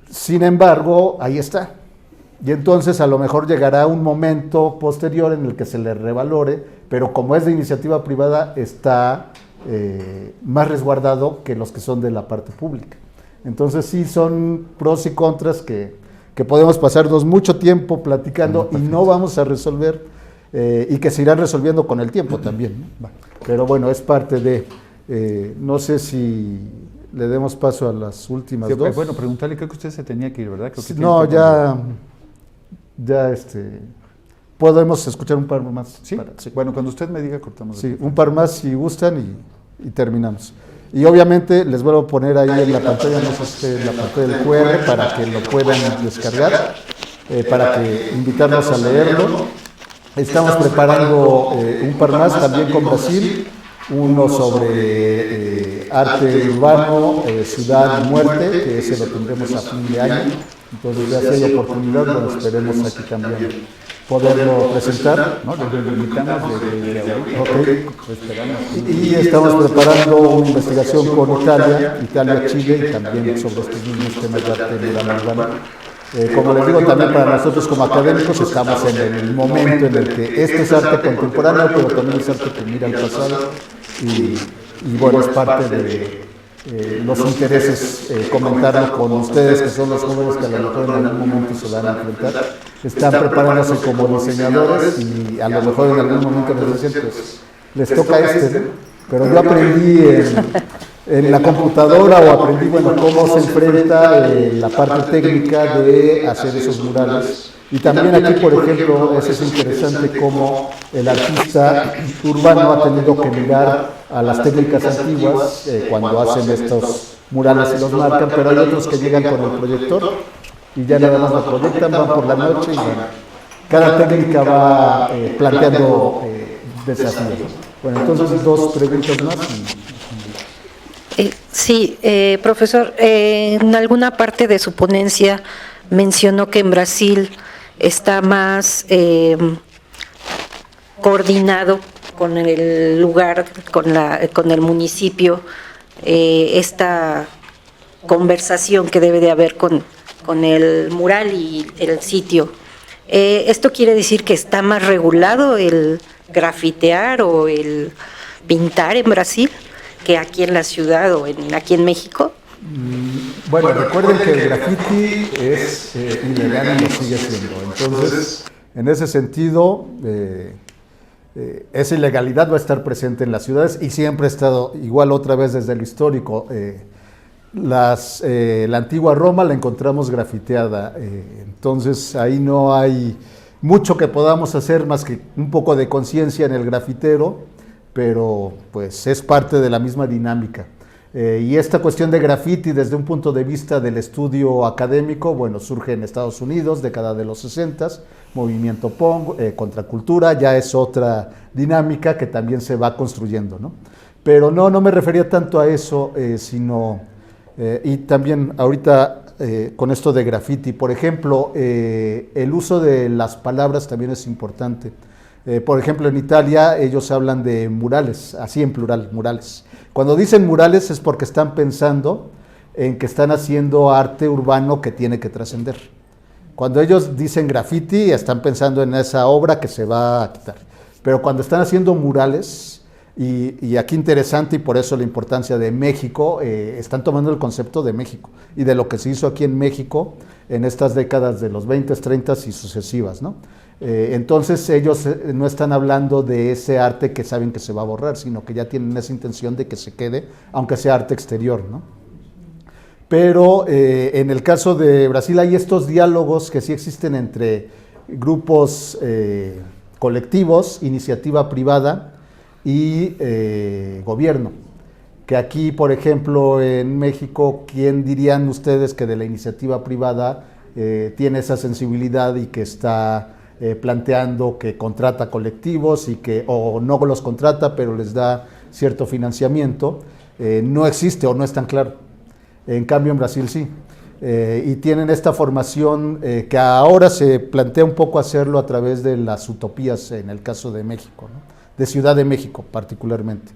Sin embargo, ahí está. Y entonces a lo mejor llegará un momento posterior en el que se le revalore, pero como es de iniciativa privada, está más resguardado que los que son de la parte pública. Entonces sí, son pros y contras que podemos pasarnos mucho tiempo platicando y no vamos a resolver, y que se irán resolviendo con el tiempo también, ¿no? Pero bueno, es parte de, no sé si le demos paso a las últimas dos. Bueno, preguntarle, creo que usted se tenía que ir, ¿verdad? Creo que no, ya podemos escuchar un par más. ¿Sí? Sí. Bueno, cuando usted me diga, cortamos. Sí, un par más si gustan y terminamos. Y obviamente les vuelvo a poner ahí en la pantalla, no sé, la pantalla del QR para que lo puedan descargar, para que invitarlos a leerlo. Estamos preparando un par más también con Brasil, uno sobre arte urbano, ciudad y muerte, que ese lo tendremos a fin de año. Entonces ya si hay oportunidad, lo esperemos aquí también poderlo presentar. No, lo invitamos de ahorita. Okay. Y estamos preparando una investigación con Italia, Chile, y también sobre estos mismos temas de arte urbano. Como les digo, también para nosotros como académicos estamos en el momento en el que este es arte contemporáneo, pero también es arte que mira al pasado, y bueno, es parte de los intereses, comentarlo con ustedes, que son los jóvenes que a lo mejor en algún momento se van a enfrentar, están preparándose como diseñadores, y a lo mejor en algún momento les dicen, pues les toca ¿no? Pero yo aprendí en la computadora, o aprendí, bueno, cómo se enfrenta la parte técnica de hacer esos murales. Y también aquí, por ejemplo, es interesante cómo el artista urbano ha tenido que mirar a las técnicas antiguas cuando hacen estos murales y los marcan, pero hay otros que llegan con el proyector y ya nada más lo proyectan, van por la noche, y bueno, cada técnica va planteando desafíos. Bueno, entonces dos preguntas más. Sí, profesor, en alguna parte de su ponencia mencionó que en Brasil está más coordinado con el lugar, con el municipio, esta conversación que debe de haber con el mural y el sitio. ¿Esto quiere decir que está más regulado el grafitear o el pintar en Brasil que aquí en la ciudad o aquí en México? Bueno, recuerden que el graffiti es ilegal y lo sigue siendo. Entonces, en ese sentido, esa ilegalidad va a estar presente en las ciudades y siempre ha estado igual otra vez desde lo histórico. La antigua Roma la encontramos grafiteada, entonces ahí no hay mucho que podamos hacer más que un poco de conciencia en el grafitero, pero pues es parte de la misma dinámica. Y esta cuestión de graffiti desde un punto de vista del estudio académico, bueno, surge en Estados Unidos, década de los 60s, movimiento punk, contracultura, ya es otra dinámica que también se va construyendo, ¿no? Pero no me refería tanto a eso, sino, y también ahorita con esto de graffiti, por ejemplo, el uso de las palabras también es importante. Por ejemplo, en Italia ellos hablan de murales, así en plural, murales. Cuando dicen murales es porque están pensando en que están haciendo arte urbano que tiene que trascender. Cuando ellos dicen graffiti, están pensando en esa obra que se va a quitar. Pero cuando están haciendo murales, y aquí interesante, y por eso la importancia de México, están tomando el concepto de México y de lo que se hizo aquí en México en estas décadas de los 20, 30 y sucesivas, ¿no? Entonces ellos no están hablando de ese arte que saben que se va a borrar, sino que ya tienen esa intención de que se quede, aunque sea arte exterior, ¿no? Pero en el caso de Brasil hay estos diálogos que sí existen entre grupos colectivos, iniciativa privada y gobierno. Que aquí, por ejemplo, en México, ¿quién dirían ustedes que de la iniciativa privada tiene esa sensibilidad y que está planteando que contrata colectivos y que o no los contrata, pero les da cierto financiamiento? No existe o no es tan claro. En cambio en Brasil sí. Y tienen esta formación que ahora se plantea un poco hacerlo a través de las utopías en el caso de México, ¿no? De Ciudad de México particularmente.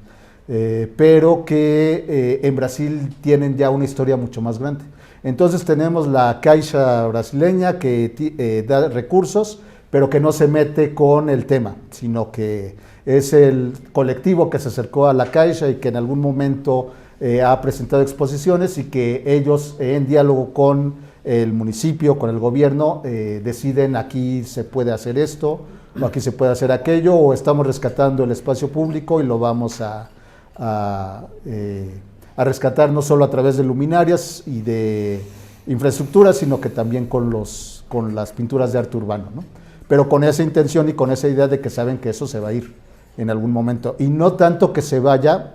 Pero que en Brasil tienen ya una historia mucho más grande. Entonces tenemos la Caixa brasileña que da recursos, pero que no se mete con el tema, sino que es el colectivo que se acercó a la Caixa y que en algún momento ha presentado exposiciones y que ellos en diálogo con el municipio, con el gobierno, deciden aquí se puede hacer esto, o aquí se puede hacer aquello, o estamos rescatando el espacio público y lo vamos a rescatar no solo a través de luminarias y de infraestructura, sino que también con las pinturas de arte urbano, ¿no? Pero con esa intención y con esa idea de que saben que eso se va a ir en algún momento. Y no tanto que se vaya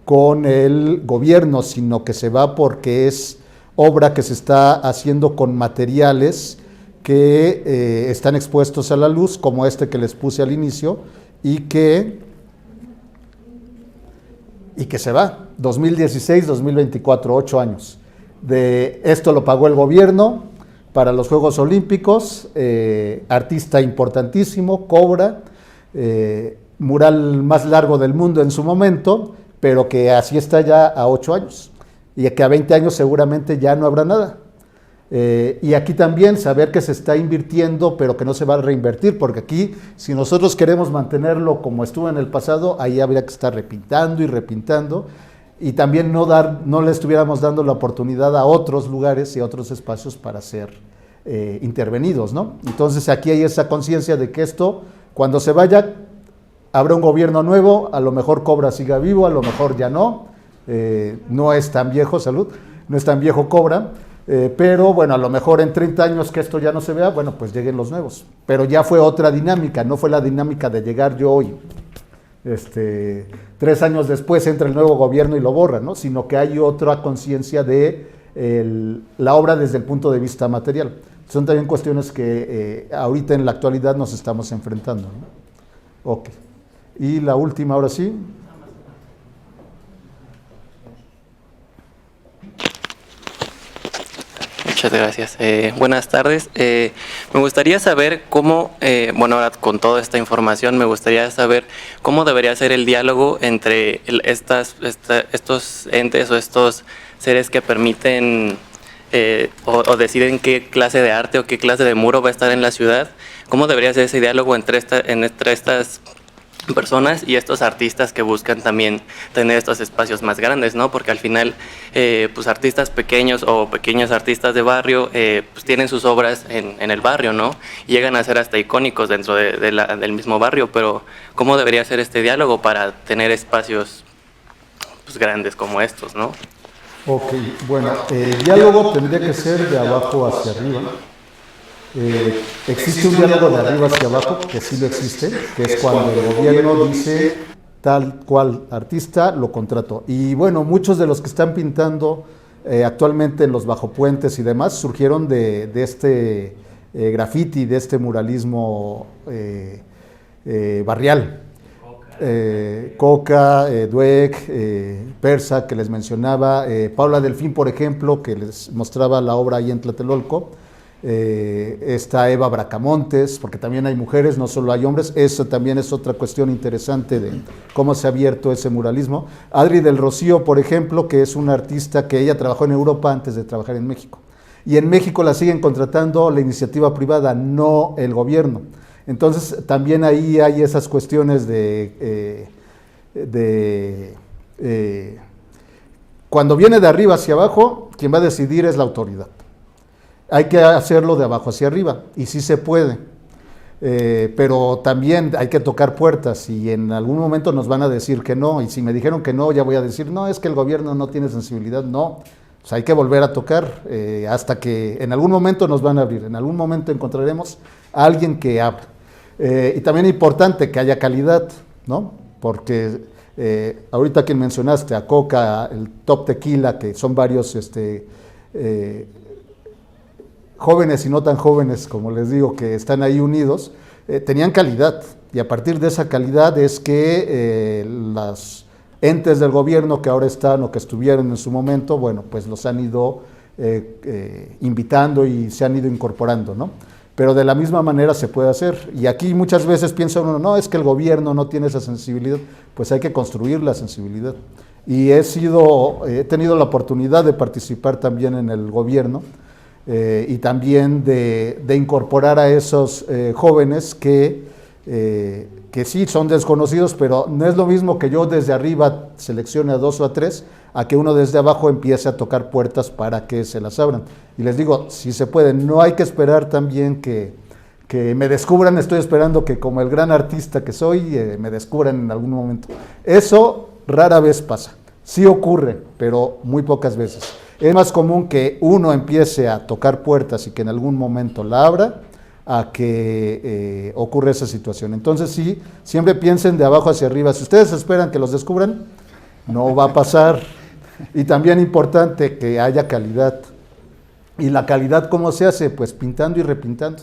con el gobierno, sino que se va porque es obra que se está haciendo con materiales que están expuestos a la luz, como este que les puse al inicio, y que se va, 2016, 2024, 8 años. De esto lo pagó el gobierno para los Juegos Olímpicos, artista importantísimo, Cobra, mural más largo del mundo en su momento, pero que así está ya a 8 años, y que a 20 años seguramente ya no habrá nada. Y aquí también saber que se está invirtiendo, pero que no se va a reinvertir, porque aquí, si nosotros queremos mantenerlo como estuvo en el pasado, ahí habría que estar repintando y repintando, y también no le estuviéramos dando la oportunidad a otros lugares y a otros espacios para ser intervenidos, ¿no? Entonces aquí hay esa conciencia de que esto, cuando se vaya, habrá un gobierno nuevo, a lo mejor Cobra siga vivo, a lo mejor ya no, no es tan viejo, salud, no es tan viejo Cobra, pero bueno, a lo mejor en 30 años que esto ya no se vea, bueno, pues lleguen los nuevos, pero ya fue otra dinámica, no fue la dinámica de llegar yo hoy, 3 años después entra el nuevo gobierno y lo borra, ¿no? Sino que hay otra conciencia de la obra desde el punto de vista material. Son también cuestiones que ahorita en la actualidad nos estamos enfrentando, ¿no? Ok. Y la última, ahora sí. Muchas gracias. Buenas tardes. Me gustaría saber cómo, bueno, ahora con toda esta información, me gustaría saber cómo debería ser el diálogo entre estos entes o estos seres que permiten o deciden qué clase de arte o qué clase de muro va a estar en la ciudad. ¿Cómo debería ser ese diálogo entre estas personas y estos artistas que buscan también tener estos espacios más grandes, ¿no? Porque al final, pues artistas pequeños o pequeños artistas de barrio, pues tienen sus obras en el barrio, ¿no? Y llegan a ser hasta icónicos dentro del mismo barrio, pero ¿cómo debería ser este diálogo para tener espacios pues grandes como estos, ¿no? Ok, bueno, el diálogo tendría que ser de abajo hacia arriba. Existe un diálogo de arriba hacia abajo, que sí lo existe, que es cuando el gobierno dice tal cual artista lo contrató. Y bueno, muchos de los que están pintando actualmente en los bajopuentes y demás surgieron de este graffiti, de este muralismo barrial. Coca, Dweck, Persa, que les mencionaba, Paula Delfín, por ejemplo, que les mostraba la obra ahí en Tlatelolco. Está Eva Bracamontes, porque también hay mujeres, no solo hay hombres. Eso también es otra cuestión interesante de cómo se ha abierto ese muralismo. Adri del Rocío, por ejemplo, que es una artista que ella trabajó en Europa antes de trabajar en México. Y en México la siguen contratando la iniciativa privada, no el gobierno. Entonces también ahí hay esas cuestiones cuando viene de arriba hacia abajo, quien va a decidir es la autoridad. Hay que hacerlo de abajo hacia arriba, y sí se puede, pero también hay que tocar puertas, y en algún momento nos van a decir que no, y si me dijeron que no, ya voy a decir, no, es que el gobierno no tiene sensibilidad, no, pues hay que volver a tocar, hasta que en algún momento nos van a abrir, en algún momento encontraremos a alguien que abra. Y también es importante que haya calidad, ¿no? Porque ahorita quien mencionaste, a Coca, el Top Tequila, que son varios jóvenes y no tan jóvenes, como les digo, que están ahí unidos, tenían calidad, y a partir de esa calidad es que las entes del gobierno que ahora están o que estuvieron en su momento, bueno, pues los han ido invitando y se han ido incorporando, ¿no? Pero de la misma manera se puede hacer, y aquí muchas veces piensa uno, no, es que el gobierno no tiene esa sensibilidad, pues hay que construir la sensibilidad. Y he tenido la oportunidad de participar también en el gobierno, y también de incorporar a esos jóvenes que sí son desconocidos, pero no es lo mismo que yo desde arriba seleccione a 2 o a 3, a que uno desde abajo empiece a tocar puertas para que se las abran. Y les digo, si se puede, no hay que esperar también que me descubran, estoy esperando que como el gran artista que soy, me descubran en algún momento. Eso rara vez pasa, sí ocurre, pero muy pocas veces. Es más común que uno empiece a tocar puertas y que en algún momento la abra, a que ocurra esa situación. Entonces sí, siempre piensen de abajo hacia arriba. Si ustedes esperan que los descubran, no va a pasar. Y también importante que haya calidad. ¿Y la calidad cómo se hace? Pues pintando y repintando.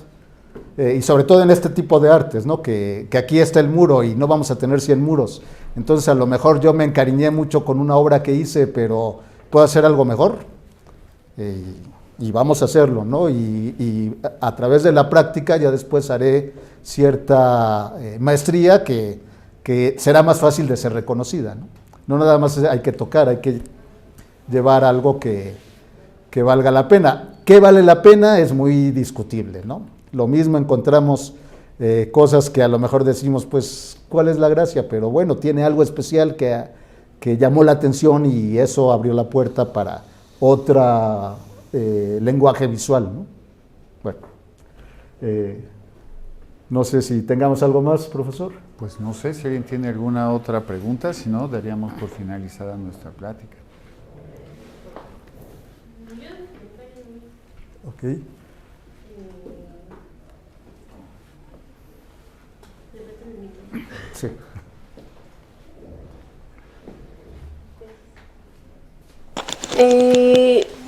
Y sobre todo en este tipo de artes, ¿no? Que aquí está el muro y no vamos a tener 100 muros. Entonces a lo mejor yo me encariñé mucho con una obra que hice, pero puedo hacer algo mejor. Y vamos a hacerlo, ¿no? Y a través de la práctica ya después haré cierta maestría que será más fácil de ser reconocida, ¿no? No nada más hay que tocar, hay que llevar algo que valga la pena. ¿Qué vale la pena? Es muy discutible, ¿no? Lo mismo encontramos cosas que a lo mejor decimos, pues, ¿cuál es la gracia? Pero bueno, tiene algo especial que llamó la atención y eso abrió la puerta para otra lenguaje visual, ¿no? Bueno, no sé si tengamos algo más, profesor. Pues no sé si alguien tiene alguna otra pregunta, si no, daríamos por finalizada nuestra plática. Ok. Sí.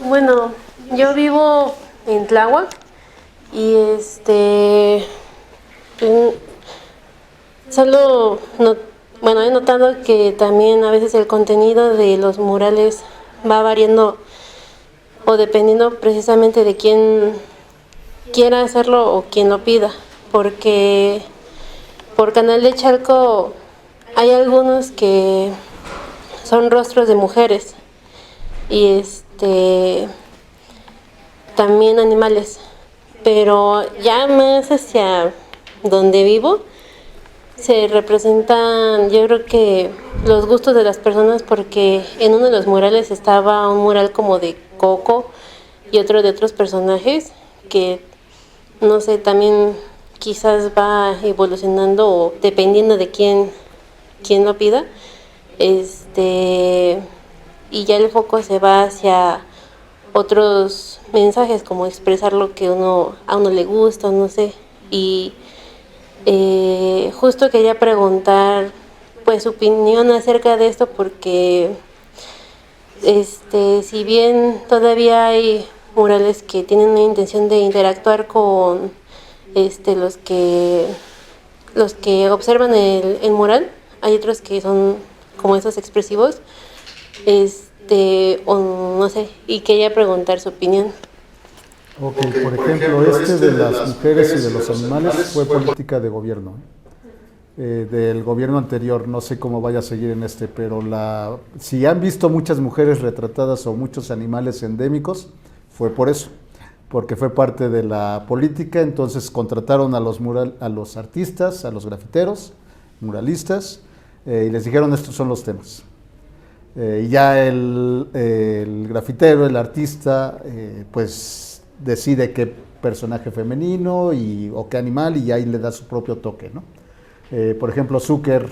Bueno, yo vivo en Tláhuac y he notado que también a veces el contenido de los murales va variando o dependiendo precisamente de quién quiera hacerlo o quien lo pida, porque por Canal de Chalco hay algunos que son rostros de mujeres y también animales, pero ya más hacia donde vivo se representan, yo creo que los gustos de las personas, porque en uno de los murales estaba un mural como de Coco y otro de otros personajes que, no sé, también quizás va evolucionando o dependiendo de quién lo pida. Y ya el foco se va hacia otros mensajes, como expresar lo que a uno le gusta, no sé. Y justo quería preguntar pues su opinión acerca de esto, porque si bien todavía hay murales que tienen una intención de interactuar con los que observan el mural, hay otros que son como esos expresivos, o no sé, y quería preguntar su opinión. Ok, por ejemplo, de las mujeres y de los animales fue política de gobierno, del gobierno anterior. No sé cómo vaya a seguir en pero si han visto muchas mujeres retratadas o muchos animales endémicos, fue por eso, porque fue parte de la política. Entonces contrataron a los artistas, a los grafiteros, muralistas, y les dijeron: estos son los temas. Y ya el grafitero, el artista, pues decide qué personaje femenino o qué animal, y ahí le da su propio toque, ¿no? Por ejemplo, Zucker,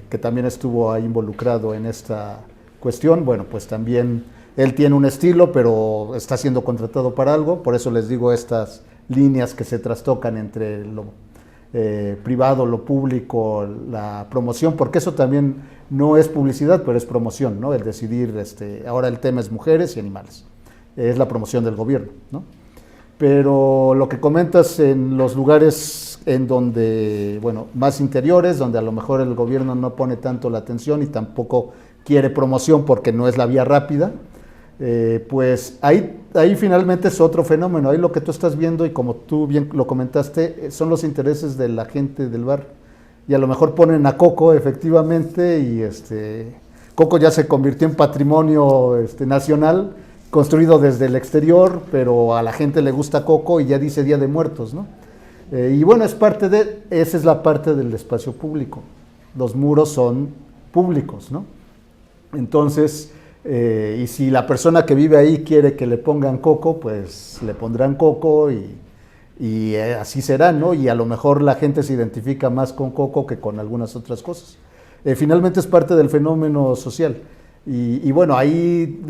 que también estuvo ahí involucrado en esta cuestión, bueno, pues también él tiene un estilo, pero está siendo contratado para algo. Por eso les digo, estas líneas que se trastocan entre lo privado, lo público, la promoción, porque eso también no es publicidad, pero es promoción, ¿no? El decidir, ahora el tema es mujeres y animales, es la promoción del gobierno, ¿no? Pero lo que comentas en los lugares en donde, bueno, más interiores, donde a lo mejor el gobierno no pone tanto la atención y tampoco quiere promoción porque no es la vía rápida, pues ahí finalmente es otro fenómeno. Ahí lo que tú estás viendo, y como tú bien lo comentaste, son los intereses de la gente del bar. Y a lo mejor ponen a Coco, efectivamente, y Coco ya se convirtió en patrimonio nacional, construido desde el exterior, pero a la gente le gusta Coco y ya dice Día de Muertos, ¿no? Y bueno, esa es la parte del espacio público. Los muros son públicos, ¿no? Entonces, y si la persona que vive ahí quiere que le pongan Coco, pues le pondrán Coco y así será, ¿no? Y a lo mejor la gente se identifica más con Coco que con algunas otras cosas. Finalmente es parte del fenómeno social. Y bueno, ahí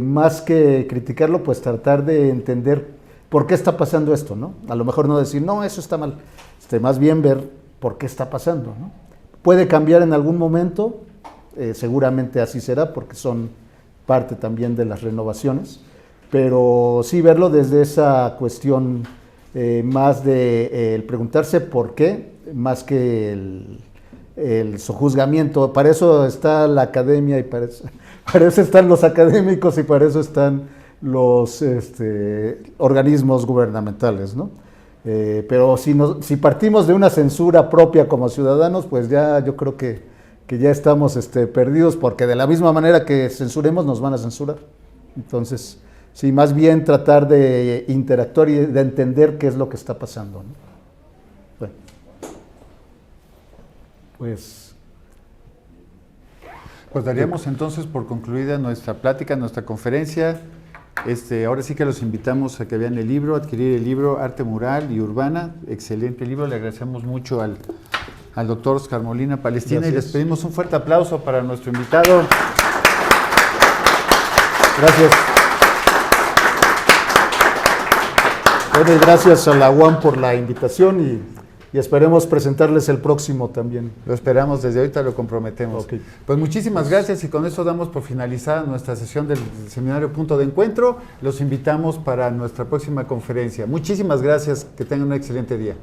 más que criticarlo, pues tratar de entender por qué está pasando esto, ¿no? A lo mejor no decir, no, eso está mal, más bien ver por qué está pasando, ¿no? Puede cambiar en algún momento, seguramente así será, porque son parte también de las renovaciones, pero sí verlo desde esa cuestión más de el preguntarse por qué, más que el sojuzgamiento. Para eso está la academia y para eso están los académicos y para eso están los organismos gubernamentales, ¿no? Pero si partimos de una censura propia como ciudadanos, pues ya yo creo que ya estamos perdidos, porque de la misma manera que censuremos nos van a censurar. Entonces, sí, más bien tratar de interactuar y de entender qué es lo que está pasando, ¿no? Bueno, pues daríamos entonces por concluida nuestra plática, nuestra conferencia. Ahora sí que los invitamos a que vean el libro, adquirir el libro Arte Mural y Urbana. Excelente libro, le agradecemos mucho al doctor Oscar Molina Palestina. Gracias. Y les pedimos un fuerte aplauso para nuestro invitado. Gracias. Bueno, y gracias a la UAM por la invitación y esperemos presentarles el próximo también. Lo esperamos, desde ahorita lo comprometemos. Okay. Pues muchísimas gracias, y con eso damos por finalizada nuestra sesión del seminario Punto de Encuentro. Los invitamos para nuestra próxima conferencia. Muchísimas gracias, que tengan un excelente día.